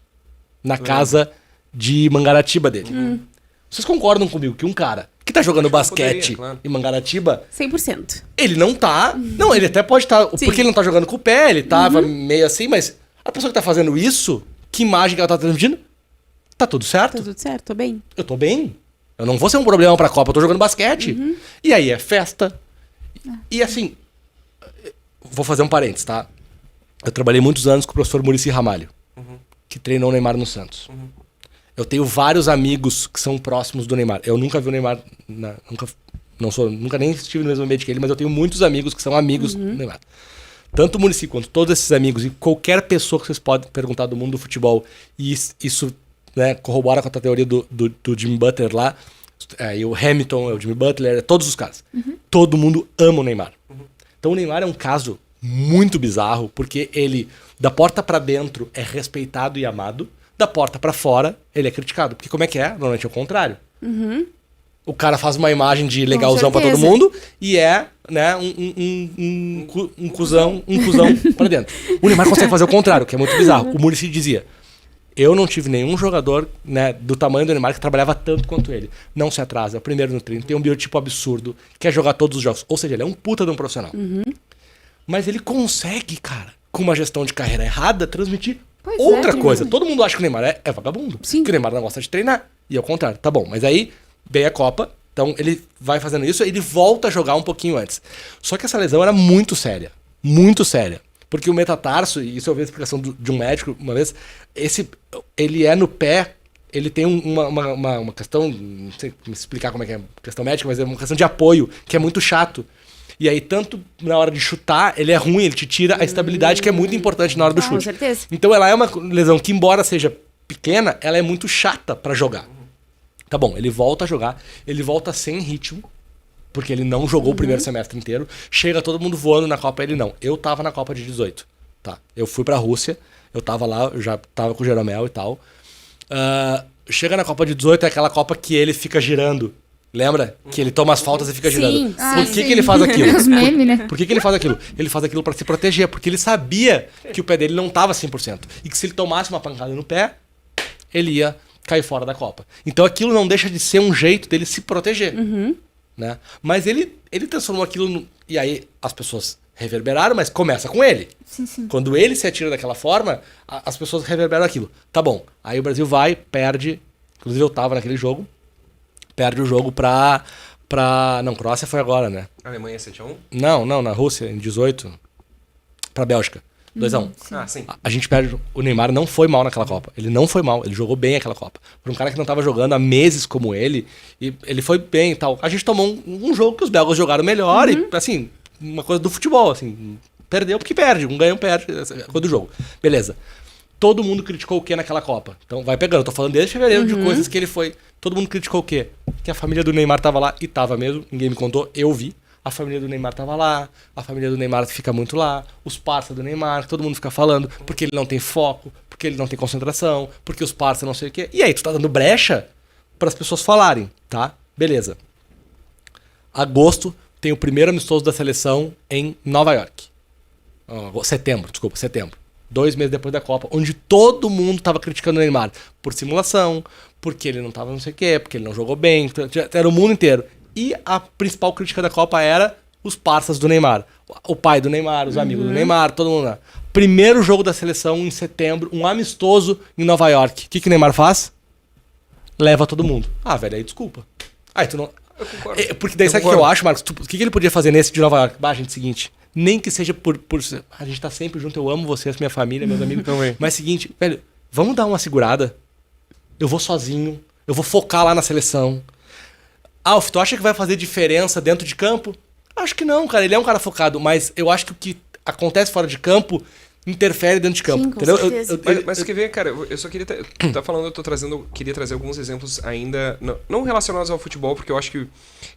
Speaker 14: na casa de Mangaratiba dele. Vocês concordam comigo que um cara que tá jogando basquete em Mangaratiba...
Speaker 12: 100%.
Speaker 14: Ele não tá... Não, ele até pode estar... Porque ele não tá jogando com o pé, ele tava meio assim, mas a pessoa que tá fazendo isso, que imagem que ela tá transmitindo? Tá tudo certo?
Speaker 12: Tá tudo certo, tô bem.
Speaker 14: Eu tô bem. Eu não vou ser um problema pra Copa, eu tô jogando basquete. E aí é festa. E assim... Vou fazer um parênteses, tá? Eu trabalhei muitos anos com o professor Muricy Ramalho, que treinou o Neymar no Santos. Eu tenho vários amigos que são próximos do Neymar. Eu nunca vi o Neymar, nunca nem estive no mesmo ambiente que ele, mas eu tenho muitos amigos que são amigos do Neymar. Tanto o Muricy quanto todos esses amigos e qualquer pessoa que vocês podem perguntar do mundo do futebol, e isso, né, corrobora com a teoria do Jimmy Butler lá, e o Hamilton, o Jimmy Butler, todos os caras. Todo mundo ama o Neymar. Então o Neymar é um caso muito bizarro, porque ele, da porta pra dentro, é respeitado e amado, da porta pra fora, ele é criticado. Porque como é que é? Normalmente é o contrário. O cara faz uma imagem de legalzão pra todo mundo e é, né, um cuzão pra dentro. O Neymar consegue fazer o contrário, que é muito bizarro. O Muricy dizia, eu não tive nenhum jogador, né, do tamanho do Neymar que trabalhava tanto quanto ele. Não se atrasa, é o primeiro no treino, tem um biotipo absurdo, quer jogar todos os jogos. Ou seja, ele é um puta de um profissional. Mas ele consegue, cara, com uma gestão de carreira errada, transmitir outra coisa. Todo mundo acha que o Neymar é vagabundo. Sim. Que o Neymar não gosta de treinar. E ao contrário. Tá bom, mas aí vem a Copa, então ele vai fazendo isso, ele volta a jogar um pouquinho antes. Só que essa lesão era muito séria. Muito séria. Porque o metatarso, e isso eu vi a explicação de um médico uma vez, ele é no pé, ele tem uma questão, não sei me explicar como é que é a questão médica, mas é uma questão de apoio, que é muito chato. E aí, tanto na hora de chutar, ele é ruim, ele te tira a estabilidade, que é muito importante na hora do chute.
Speaker 12: Com certeza.
Speaker 14: Então ela é uma lesão que, embora seja pequena, ela é muito chata pra jogar. Tá bom, ele volta a jogar, ele volta sem ritmo, porque ele não jogou o primeiro semestre inteiro. Chega todo mundo voando na Copa, ele não. Eu tava na Copa de 18, tá? Eu fui pra Rússia, eu tava lá, eu já tava com o Jeromel e tal. Chega na Copa de 18, é aquela Copa que ele fica girando. Lembra? Que ele toma as faltas e fica girando. Por que ele faz aquilo?
Speaker 13: Os memes, né?
Speaker 14: Por que ele faz aquilo? Ele faz aquilo pra se proteger, porque ele sabia que o pé dele não tava 100%. E que se ele tomasse uma pancada no pé, ele ia cair fora da Copa. Então aquilo não deixa de ser um jeito dele se proteger. Né? Mas ele transformou aquilo e aí as pessoas reverberaram, mas começa com ele.
Speaker 13: Sim.
Speaker 14: Quando ele se atira daquela forma, as pessoas reverberam aquilo. Tá bom. Aí o Brasil vai, perde. Inclusive eu tava naquele jogo. Perde o jogo pra... Não, Croácia foi agora, né?
Speaker 10: Alemanha 7-1?
Speaker 14: Não, na Rússia, em 18. Pra Bélgica. 2-1.
Speaker 10: Sim.
Speaker 14: A gente perde. O Neymar não foi mal naquela Copa. Ele não foi mal. Ele jogou bem aquela Copa. Pra um cara que não tava jogando há meses como ele, e ele foi bem e tal. A gente tomou um jogo que os belgas jogaram melhor e, assim, uma coisa do futebol, assim. Perdeu porque perde. Um ganha, um perde. Essa é a coisa do jogo. Beleza. Todo mundo criticou o quê naquela Copa? Então vai pegando. Eu tô falando desde fevereiro de coisas que ele foi. Todo mundo criticou o quê? Que a família do Neymar tava lá, e tava mesmo, ninguém me contou, eu vi. A família do Neymar tava lá, a família do Neymar fica muito lá, os parceiros do Neymar, todo mundo fica falando, porque ele não tem foco, porque ele não tem concentração, porque os parceiros não sei o quê. E aí, tu tá dando brecha para as pessoas falarem, tá? Beleza. Agosto tem o primeiro amistoso da seleção em Nova York. Setembro. 2 meses depois da Copa, onde todo mundo tava criticando o Neymar por simulação, porque ele não tava não sei o quê, porque ele não jogou bem, era o mundo inteiro. E a principal crítica da Copa era os parceiros do Neymar. O pai do Neymar, os amigos do Neymar, todo mundo lá. Primeiro jogo da seleção em setembro, um amistoso em Nova York. O que o Neymar faz? Leva todo mundo. Ah, velho, aí desculpa. Aí tu não...
Speaker 10: Eu concordo.
Speaker 14: Porque daí sabe o que eu acho, Marcos? O que ele podia fazer nesse de Nova York? Gente, seguinte... Nem que seja por... A gente tá sempre junto, eu amo vocês, minha família, meus amigos também. Mas seguinte, velho, vamos dar uma segurada? Eu vou sozinho, eu vou focar lá na seleção. Alf, tu acha que vai fazer diferença dentro de campo? Acho que não, cara. Ele é um cara focado, mas eu acho que o que acontece fora de campo interfere dentro de campo.
Speaker 12: Sim,
Speaker 14: entendeu?
Speaker 10: Mas quer ver, cara, eu só queria... Tá falando, queria trazer alguns exemplos ainda... Não relacionados ao futebol, porque eu acho que...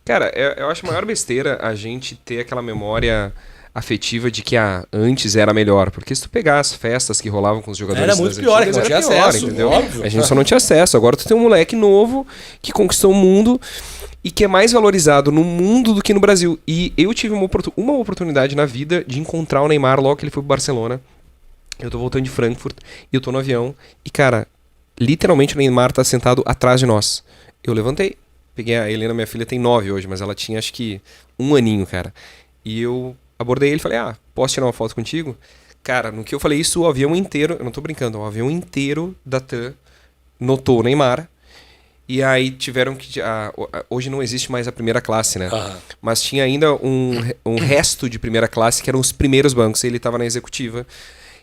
Speaker 10: Cara, eu acho a maior besteira a gente ter aquela memória afetiva de que antes era melhor. Porque se tu pegar as festas que rolavam com os jogadores...
Speaker 14: Era muito pior, que não tinha acesso,
Speaker 10: entendeu?
Speaker 14: Óbvio.
Speaker 10: A gente só não tinha acesso. Agora tu tem um moleque novo que conquistou o mundo e que é mais valorizado no mundo do que no Brasil. E eu tive uma oportunidade na vida de encontrar o Neymar logo que ele foi pro Barcelona. Eu tô voltando de Frankfurt e eu tô no avião. E, cara, literalmente o Neymar tá sentado atrás de nós. Eu levantei. Peguei a Helena, minha filha tem 9 hoje, mas ela tinha acho que 1 aninho, cara. E eu abordei ele e falei, posso tirar uma foto contigo? Cara, no que eu falei isso, o avião inteiro, eu não tô brincando, o avião inteiro da TAM notou o Neymar. E aí tiveram que... hoje não existe mais a primeira classe, né? Mas tinha ainda um resto de primeira classe, que eram os primeiros bancos. Ele tava na executiva.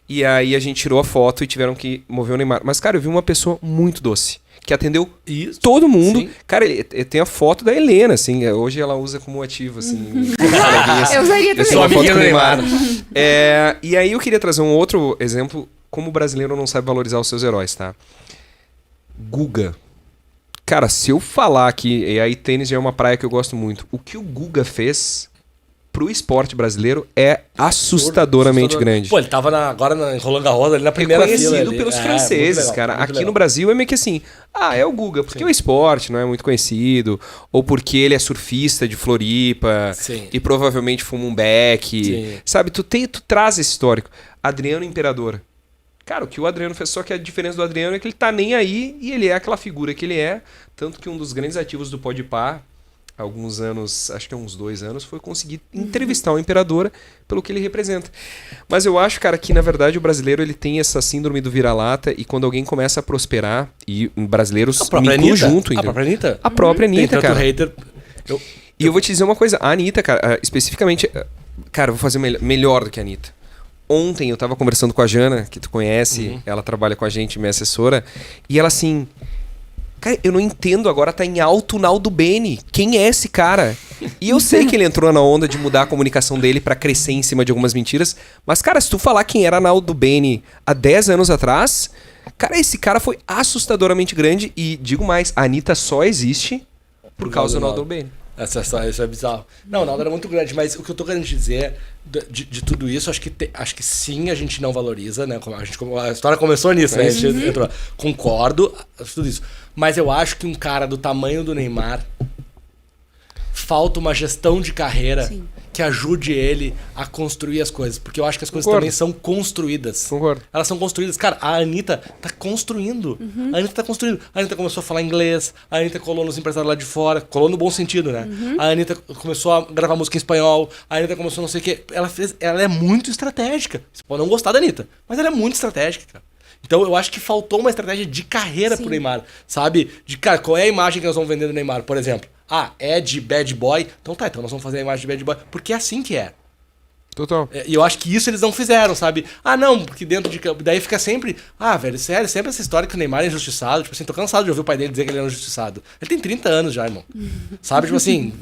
Speaker 10: E aí a gente tirou a foto e tiveram que mover o Neymar. Mas, cara, eu vi uma pessoa muito doce, que atendeu todo mundo. Sim. Cara, tem a foto da Helena, assim. Hoje ela usa como ativo, assim.
Speaker 13: Eu usaria também.
Speaker 10: Uma foto com o Neymar. E aí eu queria trazer um outro exemplo, como o brasileiro não sabe valorizar os seus heróis, tá? Guga. Cara, se eu falar aqui, e aí tênis já é uma praia que eu gosto muito, o que o Guga fez pro esporte brasileiro é assustadoramente grande.
Speaker 14: Pô, ele tava agora em Roland Garros, ali na primeira fila.
Speaker 10: Reconhecido pelos franceses, legal, cara. Aqui no Brasil é meio que assim, é o Guga, porque o esporte não é muito conhecido, ou porque ele é surfista de Floripa, e provavelmente fuma um beck, sabe? Tu traz esse histórico. Adriano Imperador. Cara, o que o Adriano fez, só que a diferença do Adriano é que ele tá nem aí e ele é aquela figura que ele é, tanto que um dos grandes ativos do Podpah, há alguns anos, acho que há uns 2 anos, foi conseguir entrevistar o Imperador pelo que ele representa. Mas eu acho, cara, que na verdade o brasileiro ele tem essa síndrome do vira-lata e quando alguém começa a prosperar, e brasileiros me incluem junto.
Speaker 14: A própria Anitta?
Speaker 10: A própria Anitta, cara.
Speaker 14: Hater.
Speaker 10: E eu vou te dizer uma coisa, a Anitta, cara, especificamente, cara, eu vou fazer melhor do que a Anitta. Ontem eu tava conversando com a Jana, que tu conhece, ela trabalha com a gente, minha assessora, e ela assim... Cara, eu não entendo, agora tá em alto Naldo Bene. Quem é esse cara? E eu sei que ele entrou na onda de mudar a comunicação dele pra crescer em cima de algumas mentiras. Mas, cara, se tu falar quem era Naldo Bene há 10 anos atrás... Cara, esse cara foi assustadoramente grande. E digo mais, a Anitta só existe por causa do Naldo Bene.
Speaker 14: Isso é bizarro. Não, o Naldo era muito grande, mas o que eu tô querendo te dizer de tudo isso, acho que sim, a gente não valoriza, né? A história começou nisso, né? A gente entrou. Concordo, tudo isso. Mas eu acho que um cara do tamanho do Neymar falta uma gestão de carreira que ajude ele a construir as coisas. Porque eu acho que as coisas também são construídas.
Speaker 10: Concordo.
Speaker 14: Elas são construídas. Cara, a Anitta tá construindo. A Anitta tá construindo. A Anitta começou a falar inglês. A Anitta colou nos empresários lá de fora. Colou no bom sentido, né? A Anitta começou a gravar música em espanhol. A Anitta começou não sei o quê. Ela é muito estratégica. Você pode não gostar da Anitta, mas ela é muito estratégica, cara. Então eu acho que faltou uma estratégia de carreira pro Neymar, sabe? De, cara, qual é a imagem que nós vamos vender do Neymar, por exemplo? É de bad boy? Então nós vamos fazer a imagem de bad boy. Porque é assim que é.
Speaker 10: Total.
Speaker 14: E eu acho que isso eles não fizeram, sabe? Não, porque dentro de campo... Daí fica sempre... velho, sério, sempre essa história que o Neymar é injustiçado. Tipo assim, tô cansado de ouvir o pai dele dizer que ele é injustiçado. Ele tem 30 anos já, irmão. Sabe? Tipo assim,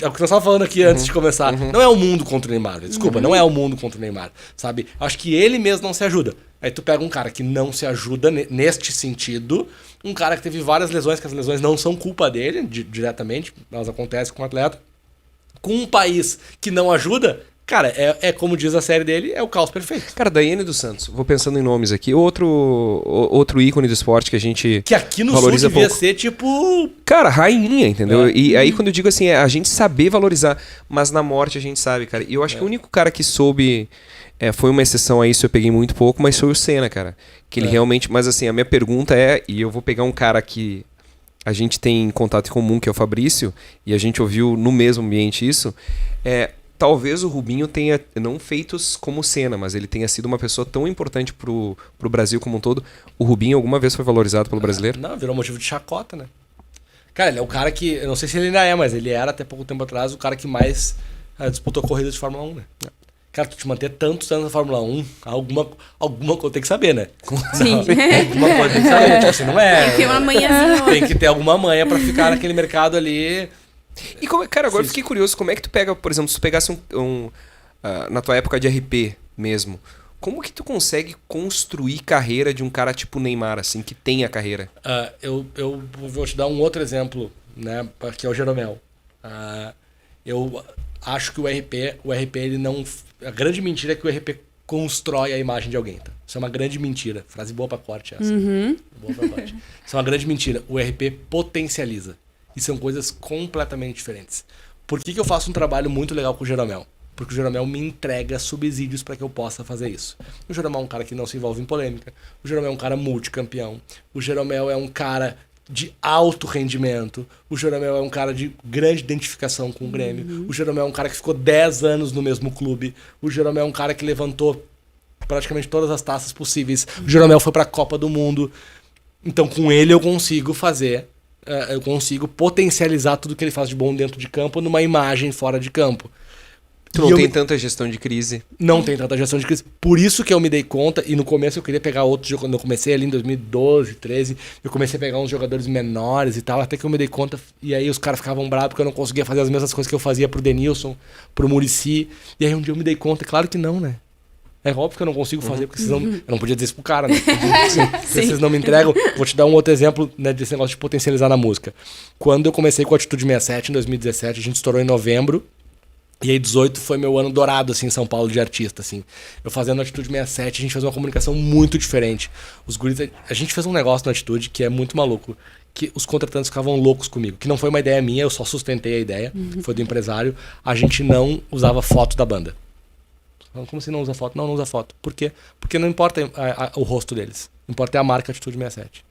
Speaker 14: é o que nós estávamos falando aqui antes de começar. Não é o mundo contra o Neymar. Desculpa, não é o mundo contra o Neymar. Sabe? Acho que ele mesmo não se ajuda. Aí tu pega um cara que não se ajuda neste sentido, um cara que teve várias lesões, que as lesões não são culpa dele, diretamente, elas acontecem com o atleta, com um país que não ajuda, cara, é como diz a série dele, é o caos perfeito.
Speaker 10: Cara, Daiane dos Santos, vou pensando em nomes aqui, outro ícone do esporte que a gente
Speaker 14: que aqui no
Speaker 10: valoriza
Speaker 14: Sul devia
Speaker 10: pouco.
Speaker 14: ser tipo...
Speaker 10: Cara, rainha, entendeu? E aí quando eu digo assim, a gente saber valorizar, mas na morte a gente sabe, cara. E eu acho que o único cara que soube... foi uma exceção a isso, eu peguei muito pouco, mas foi o Senna, cara. Que ele realmente... Mas assim, a minha pergunta e eu vou pegar um cara que a gente tem contato em comum, que é o Fabrício, e a gente ouviu no mesmo ambiente isso, talvez o Rubinho tenha, não feitos como o Senna, mas ele tenha sido uma pessoa tão importante pro Brasil como um todo. O Rubinho alguma vez foi valorizado pelo brasileiro?
Speaker 14: Não, virou motivo de chacota, né? Cara, ele é o cara que... Eu não sei se ele ainda é, mas ele era até pouco tempo atrás o cara que mais disputou corridas de Fórmula 1, né? Cara, tu te manter tantos anos na Fórmula 1, alguma coisa tem que saber, né?
Speaker 12: Sim.
Speaker 14: Alguma coisa tem que saber. Tipo assim, não é...
Speaker 12: Tem que ter uma manhãzinha.
Speaker 14: Tem que ter alguma manha pra ficar naquele mercado ali.
Speaker 10: E cara, agora eu fiquei curioso, como é que tu pega, por exemplo, se tu pegasse na tua época de RP mesmo, como que tu consegue construir carreira de um cara tipo Neymar, assim, que tem a carreira?
Speaker 14: Eu vou te dar um outro exemplo, né, que é o Jeromel. Eu acho que o RP ele não... A grande mentira é que o RP constrói a imagem de alguém, tá? Isso é uma grande mentira. Frase boa pra corte essa. Boa pra corte. Isso é uma grande mentira. O RP potencializa. E são coisas completamente diferentes. Por que eu faço um trabalho muito legal com o Jeromel? Porque o Jeromel me entrega subsídios para que eu possa fazer isso. O Jeromel é um cara que não se envolve em polêmica. O Jeromel é um cara multicampeão. O Jeromel é um cara de alto rendimento. O Jeromel é um cara de grande identificação com o Grêmio. O Jeromel é um cara que ficou 10 anos no mesmo clube. O Jeromel é um cara que levantou praticamente todas as taças possíveis. O Jeromel foi para a Copa do Mundo. Então, com ele eu consigo fazer... eu consigo potencializar tudo que ele faz de bom dentro de campo numa imagem fora de campo.
Speaker 10: Tu não tem tanta gestão de crise.
Speaker 14: Não tem tanta gestão de crise. Por isso que eu me dei conta, e no começo eu queria pegar outros jogadores. Quando eu comecei ali em 2012, 2013, eu comecei a pegar uns jogadores menores e tal, até que eu me dei conta, e aí os caras ficavam bravos porque eu não conseguia fazer as mesmas coisas que eu fazia pro Denilson, pro Muricy. E aí um dia eu me dei conta, claro que não, né? É óbvio que eu não consigo fazer, porque vocês não... Eu não podia dizer isso pro cara, né? Se vocês não me entregam... Vou te dar um outro exemplo, né, desse negócio de potencializar na música. Quando eu comecei com a Atitude 67, em 2017, a gente estourou em novembro, e aí 18 foi meu ano dourado, assim, em São Paulo, de artista, assim. Eu fazendo a Atitude 67, a gente fez uma comunicação muito diferente. Os guris... A gente fez um negócio na Atitude que é muito maluco, que os contratantes ficavam loucos comigo, que não foi uma ideia minha, eu só sustentei a ideia, foi do empresário. A gente não usava foto da banda. Como você não usa foto? Não usa foto. Por quê? Porque não importa o rosto deles. Importa é a marca Atitude 67.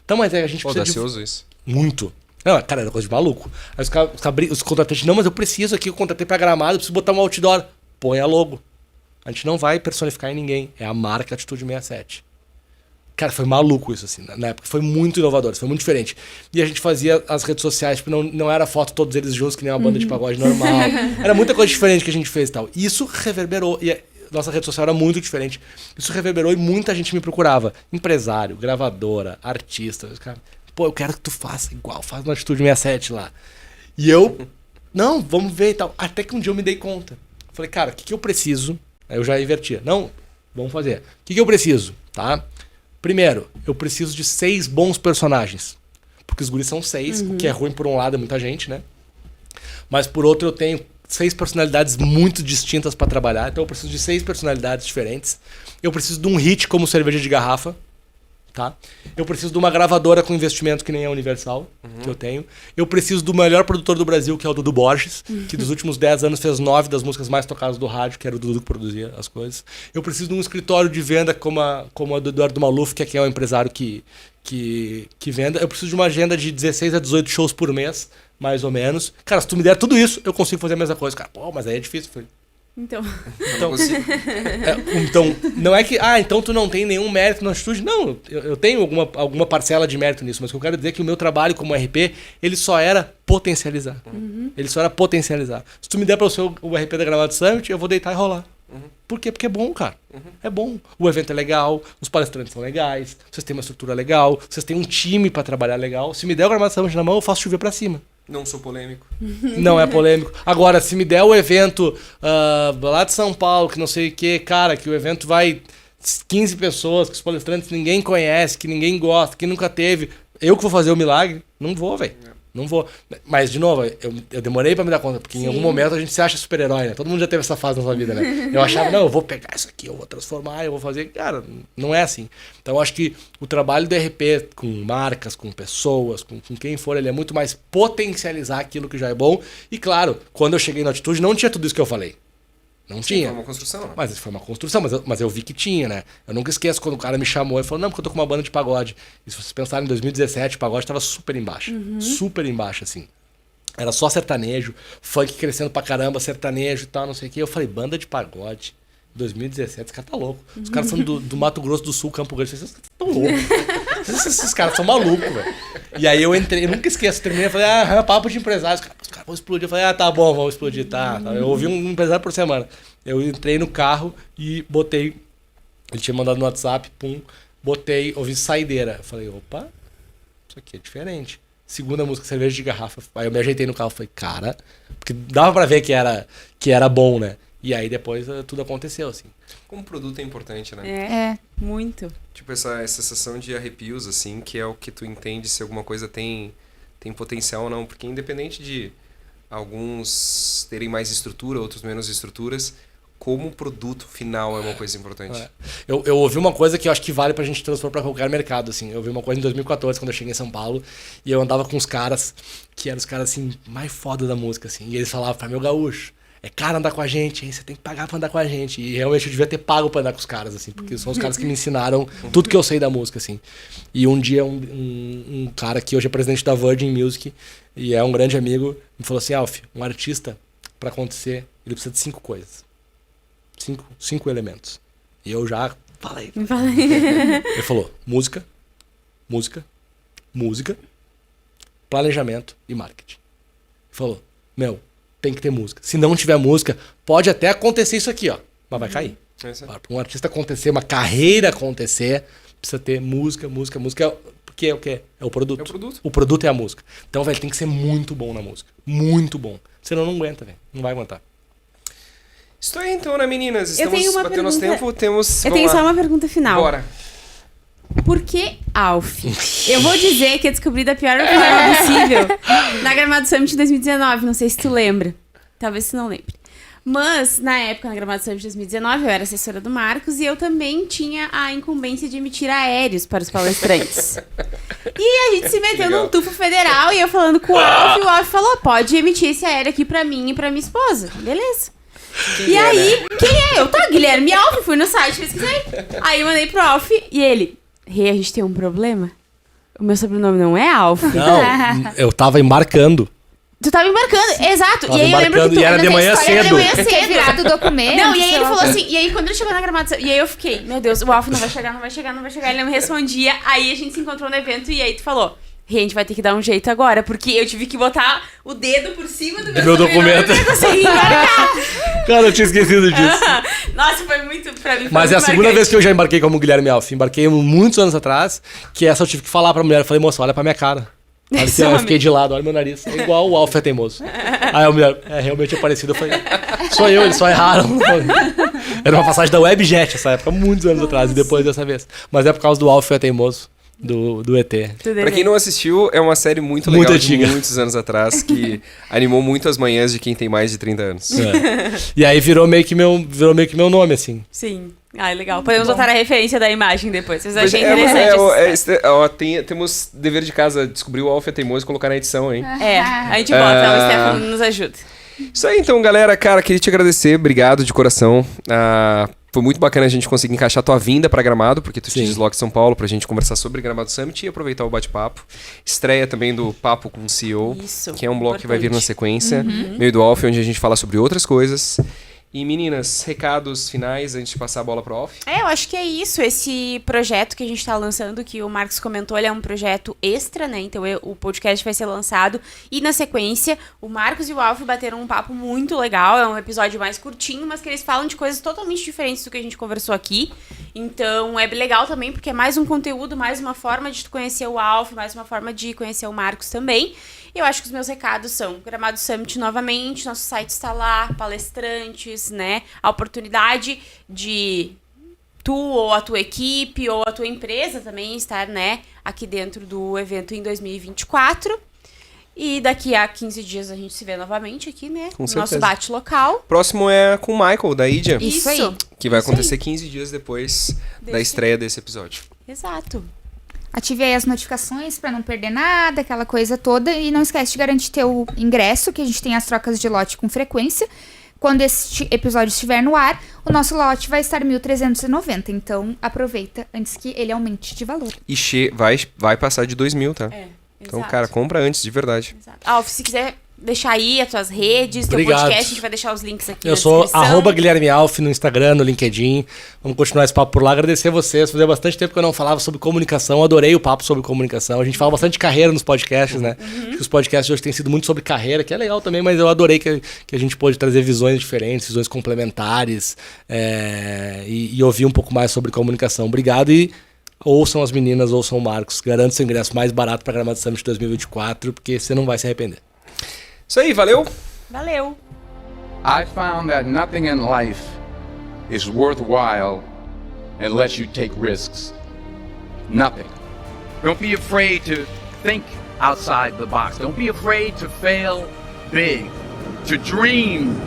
Speaker 14: Então, mas a gente precisa
Speaker 10: audacioso isso.
Speaker 14: Muito. Não, cara, era coisa de maluco. Aí os contratantes, não, mas eu preciso aqui, eu contratei pra Gramado, eu preciso botar um outdoor. Põe a logo. A gente não vai personificar em ninguém. É a marca Atitude 67. Cara, foi maluco isso, assim, na época. Foi muito inovador, foi muito diferente. E a gente fazia as redes sociais, tipo, não era foto todos eles juntos, que nem uma banda de pagode normal. Era muita coisa diferente que a gente fez e tal. E isso reverberou. E nossa rede social era muito diferente. Isso reverberou e muita gente me procurava. Empresário, gravadora, artista. Cara, pô, eu quero que tu faça igual, faz uma Atitude 67 lá. E eu, não, vamos ver e tal. Até que um dia eu me dei conta. Falei, cara, o que eu preciso? Aí eu já invertia. Não, vamos fazer. O que eu preciso, tá? Primeiro, eu preciso de 6 bons personagens. Porque os guris são 6, o que é ruim por um lado, é muita gente, né? Mas por outro, eu tenho 6 personalidades muito distintas pra trabalhar. Então eu preciso de 6 personalidades diferentes. Eu preciso de um hit como Cerveja de Garrafa. Tá? Eu preciso de uma gravadora com investimento que nem a Universal, que eu tenho. Eu preciso do melhor produtor do Brasil, que é o Dudu Borges, que dos últimos 10 anos fez 9 das músicas mais tocadas do rádio, que era o Dudu que produzia as coisas. Eu preciso de um escritório de venda como a do Eduardo Maluf, que é o empresário que venda. Eu preciso de uma agenda de 16 a 18 shows por mês, mais ou menos. Cara, se tu me der tudo isso, eu consigo fazer a mesma coisa. Cara, pô, mas aí é difícil, filho. Então, não é que, então tu não tem nenhum mérito na Atitude. Não, eu tenho alguma parcela de mérito nisso, mas o que eu quero dizer é que o meu trabalho como RP, ele só era potencializar. Ele só era potencializar. Se tu me der para o RP da Gramado Summit, eu vou deitar e rolar. Por quê? Porque é bom, cara. É bom. O evento é legal, os palestrantes são legais, vocês têm uma estrutura legal, vocês têm um time para trabalhar legal. Se me der o Gramado Summit na mão, eu faço chover para cima.
Speaker 10: Não sou polêmico.
Speaker 14: Não é polêmico. Agora, se me der o evento lá de São Paulo, que não sei o que, cara, que o evento vai 15 pessoas, que os palestrantes ninguém conhece, que ninguém gosta, que nunca teve, eu que vou fazer o milagre, não vou, velho. Não vou. Mas, de novo, eu demorei pra me dar conta, porque em algum momento a gente se acha super-herói, né? Todo mundo já teve essa fase na sua vida, né? Eu achava, não, eu vou pegar isso aqui, eu vou transformar, eu vou fazer. Cara, não é assim. Então, eu acho que o trabalho do RP com marcas, com pessoas, com quem for, ele é muito mais potencializar aquilo que já é bom. E, claro, quando eu cheguei na Atitude, não tinha tudo isso que eu falei. Não tinha.
Speaker 10: Foi uma construção.
Speaker 14: Mas foi uma construção, mas eu vi que tinha, né? Eu nunca esqueço quando o cara me chamou e falou, não, porque eu tô com uma banda de pagode. E se vocês pensarem, em 2017, o pagode tava super embaixo. Super embaixo, assim. Era só sertanejo, funk crescendo pra caramba, sertanejo e tal, não sei o quê. Eu falei, banda de pagode. 2017, esse cara tá louco. Os caras são do Mato Grosso do Sul, Campo Grande. Vocês estão loucos. Esses caras são malucos, velho. E aí eu entrei, eu nunca esqueço, terminei, falei, papo de empresário. Os caras vão explodir. Eu falei, tá bom, vamos explodir, tá. Eu ouvi um empresário por semana. Eu entrei no carro e botei, ele tinha mandado no WhatsApp, ouvi saideira. Eu falei, opa, isso aqui é diferente. Segunda música, cerveja de garrafa. Aí eu me ajeitei no carro, falei, cara... Porque dava pra ver que era bom, né? E aí depois tudo aconteceu, assim.
Speaker 10: Como produto é importante, né?
Speaker 12: É, muito.
Speaker 10: Tipo, essa sensação de arrepios, assim, que é o que tu entende se alguma coisa tem potencial ou não. Porque independente de alguns terem mais estrutura, outros menos estruturas, como produto final é uma coisa importante.
Speaker 14: É. Eu ouvi uma coisa que eu acho que vale pra gente transpor pra qualquer mercado, assim. Eu ouvi uma coisa em 2014, quando eu cheguei em São Paulo, e eu andava com uns caras, que eram os caras, assim, mais foda da música, assim. E eles falavam pra mim, gaúcho, é caro andar com a gente, hein? Você tem que pagar pra andar com a gente. E realmente eu devia ter pago pra andar com os caras, assim, porque são os caras que me ensinaram tudo que eu sei da música, assim. E um dia um cara que hoje é presidente da Virgin Music, e é um grande amigo, me falou assim, Alf, um artista, pra acontecer, ele precisa de 5 coisas. 5 elementos. E eu já falei. Ele falou, música, planejamento e marketing. Ele falou, tem que ter música. Se não tiver música, pode até acontecer isso aqui, ó, mas vai cair. Para um artista acontecer, uma carreira acontecer, precisa ter música, porque é o quê? É o produto. O produto é a música. Então, velho, tem que ser muito bom na música. Muito bom. Senão não aguenta, velho. Não vai aguentar.
Speaker 10: Isso aí então, né, meninas?
Speaker 12: Eu tenho
Speaker 10: Estamos
Speaker 12: uma
Speaker 10: batendo nosso tempo,
Speaker 12: Eu tenho só uma pergunta final.
Speaker 10: Bora.
Speaker 12: Por que Alf? Eu vou dizer que eu descobri da pior forma possível na Gramado Summit 2019. Não sei se tu lembra. Talvez tu não lembre. Mas, na época, na Gramado Summit 2019, eu era assessora do Marcos e eu também tinha a incumbência de emitir aéreos para os palestrantes. E a gente se meteu num tufo federal e eu falando com o Alf falou, pode emitir esse aéreo aqui pra mim e pra minha esposa. Beleza. Quem é? Eu, Guilherme Alf, fui no site, pesquisei. Aí eu mandei pro Alf e ele, a gente tem um problema? O meu sobrenome não é Alf.
Speaker 14: Não, eu tava embarcando.
Speaker 12: Tu tava embarcando, exato.
Speaker 14: Tava
Speaker 12: e aí eu lembro que tu...
Speaker 14: E era de manhã cedo.
Speaker 13: Ter virado o documento.
Speaker 12: Não, e aí ele falou assim, e aí quando ele chegou na Gramado, e aí eu fiquei, meu Deus, o Alf não vai chegar, ele não me respondia. Aí a gente se encontrou no evento e aí tu falou, a gente vai ter que dar um jeito agora, porque eu tive que botar o dedo por cima do meu
Speaker 14: documento. Cara, eu tinha esquecido disso.
Speaker 12: Nossa, foi muito pra mim.
Speaker 14: Mas é a segunda vez que eu já embarquei como Guilherme Alf. Embarquei muitos anos atrás, que essa eu tive que falar pra mulher. Eu falei, moça, olha pra minha cara. Aí eu fiquei de lado, olha meu nariz. É igual o Alf é teimoso. Aí a mulher, realmente é parecido. Eu falei, sou eu, eles só erraram. Era uma passagem da Webjet essa época, muitos anos atrás, e depois dessa vez. Mas é por causa do Alf é teimoso. Do ET.
Speaker 10: Pra quem não assistiu, é uma série muito legal, muito antiga, de muitos anos atrás, que animou muito as manhãs de quem tem mais de 30 anos.
Speaker 14: E aí virou meio que meu nome, assim.
Speaker 12: Sim. Legal. Podemos botar a referência da imagem depois. Vocês achei interessante.
Speaker 10: Temos dever de casa, descobrir o Alf é teimoso e colocar na edição, hein?
Speaker 12: A gente bota, o Stefano nos ajuda.
Speaker 10: Isso aí então, galera. Cara, queria te agradecer. Obrigado de coração. Foi muito bacana a gente conseguir encaixar tua vinda pra Gramado, porque tu te desloca em São Paulo pra gente conversar sobre Gramado Summit e aproveitar o bate-papo. Estreia também do Papo com o CEO, que é um bloco que vai vir na sequência, meio do Alf, onde a gente fala sobre outras coisas. E meninas, recados finais antes de passar a bola pro Alf?
Speaker 12: Eu acho que é isso. Esse projeto que a gente tá lançando, que o Marcos comentou, ele é um projeto extra, né? Então o podcast vai ser lançado. E na sequência, o Marcos e o Alf bateram um papo muito legal. É um episódio mais curtinho, mas que eles falam de coisas totalmente diferentes do que a gente conversou aqui. Então é legal também, porque é mais um conteúdo, mais uma forma de tu conhecer o Alf, mais uma forma de conhecer o Marcos também. Eu acho que os meus recados são Gramado Summit novamente, nosso site está lá, palestrantes, né? A oportunidade de tu ou a tua equipe ou a tua empresa também estar, né, aqui dentro do evento em 2024. E daqui a 15 dias a gente se vê novamente aqui, né?
Speaker 10: Com certeza.
Speaker 12: Nosso bate local.
Speaker 10: Próximo é com o Michael, da Idia.
Speaker 12: Isso aí.
Speaker 10: Que vai acontecer 15 dias depois da estreia desse episódio.
Speaker 12: Exato.
Speaker 13: Ative aí as notificações pra não perder nada, aquela coisa toda. E não esquece de garantir teu ingresso, que a gente tem as trocas de lote com frequência. Quando esse episódio estiver no ar, o nosso lote vai estar 1.390. Então, aproveita antes que ele aumente de valor.
Speaker 10: E vai passar de 2.000, tá? Então, cara, compra antes, de verdade.
Speaker 12: Exato. Alf, se quiser deixar aí as tuas redes, teu podcast, a gente vai deixar os links aqui
Speaker 14: na descrição. Eu sou @Guilherme Alf no Instagram, no LinkedIn. Vamos continuar esse papo por lá. Agradecer a vocês. Fazia bastante tempo que eu não falava sobre comunicação. Adorei o papo sobre comunicação. A gente fala bastante de carreira nos podcasts, né? Acho que os podcasts hoje têm sido muito sobre carreira, que é legal também, mas eu adorei que a gente pôde trazer visões diferentes, visões complementares e ouvir um pouco mais sobre comunicação. Obrigado e ouçam as meninas, ouçam o Marcos. Garanto seu ingresso mais barato para Gramado Summit 2024, porque você não vai se arrepender.
Speaker 10: Isso aí, valeu!
Speaker 12: Valeu!
Speaker 1: I found that nothing in life is worthwhile unless you take risks. Nothing. Don't be afraid to think outside the box. Don't be afraid to fail big, to dream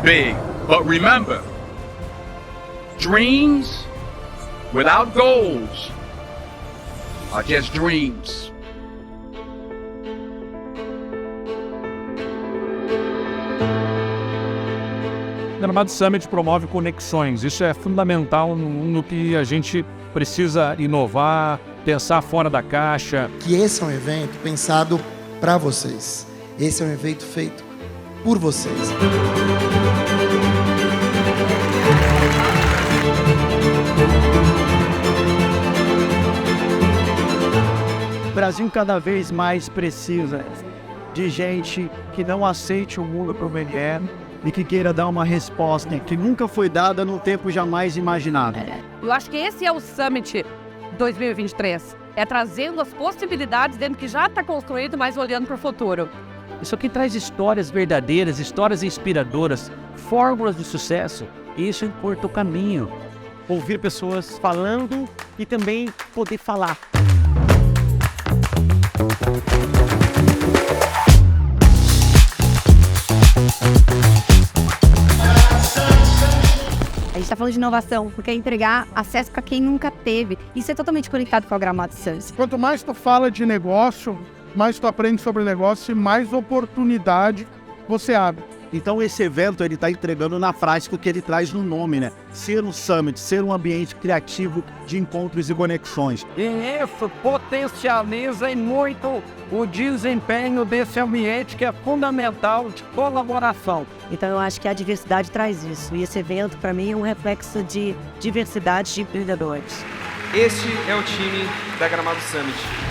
Speaker 1: big. But remember, dreams without goals are just dreams.
Speaker 2: Gramado Summit promove conexões. Isso é fundamental no que a gente precisa inovar, pensar fora da caixa.
Speaker 3: Que esse é um evento pensado para vocês. Esse é um evento feito por vocês.
Speaker 4: O Brasil cada vez mais precisa de gente que não aceite o mundo como ele é e que queira dar uma resposta que nunca foi dada no tempo jamais imaginado.
Speaker 5: Eu acho que esse é o Summit 2023. É trazendo as possibilidades dentro que já está construído, mas olhando para o futuro.
Speaker 9: Isso aqui traz histórias verdadeiras, histórias inspiradoras, fórmulas de sucesso. E isso encurta o caminho.
Speaker 4: Ouvir pessoas falando e também poder falar.
Speaker 15: A gente está falando de inovação, porque é entregar acesso para quem nunca teve. Isso é totalmente conectado com o Gramado Summit.
Speaker 8: Quanto mais tu fala de negócio, mais tu aprende sobre negócio e mais oportunidade você abre.
Speaker 4: Então esse evento ele está entregando na prática o que ele traz no nome, né? Ser um summit, ser um ambiente criativo de encontros e conexões.
Speaker 9: E isso potencializa muito o desempenho desse ambiente que é fundamental de colaboração.
Speaker 7: Então eu acho que a diversidade traz isso. E esse evento, para mim, é um reflexo de diversidade de empreendedores.
Speaker 10: Este é o time da Gramado Summit.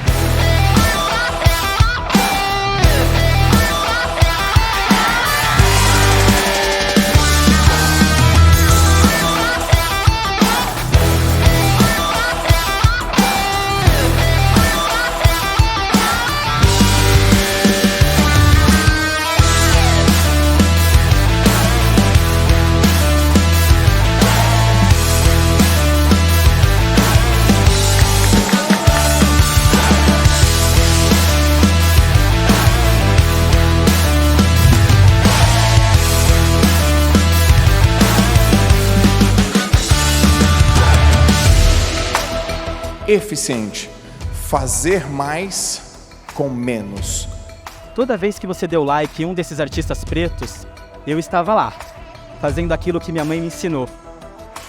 Speaker 11: Eficiente. Fazer mais com menos.
Speaker 6: Toda vez que você deu like em um desses artistas pretos, eu estava lá, fazendo aquilo que minha mãe me ensinou.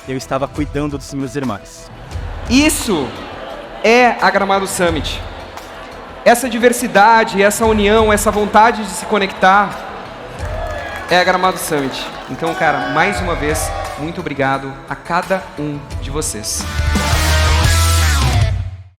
Speaker 6: Eu estava cuidando dos meus irmãos.
Speaker 10: Isso é a Gramado Summit. Essa diversidade, essa união, essa vontade de se conectar é a Gramado Summit. Então, cara, mais uma vez, muito obrigado a cada um de vocês.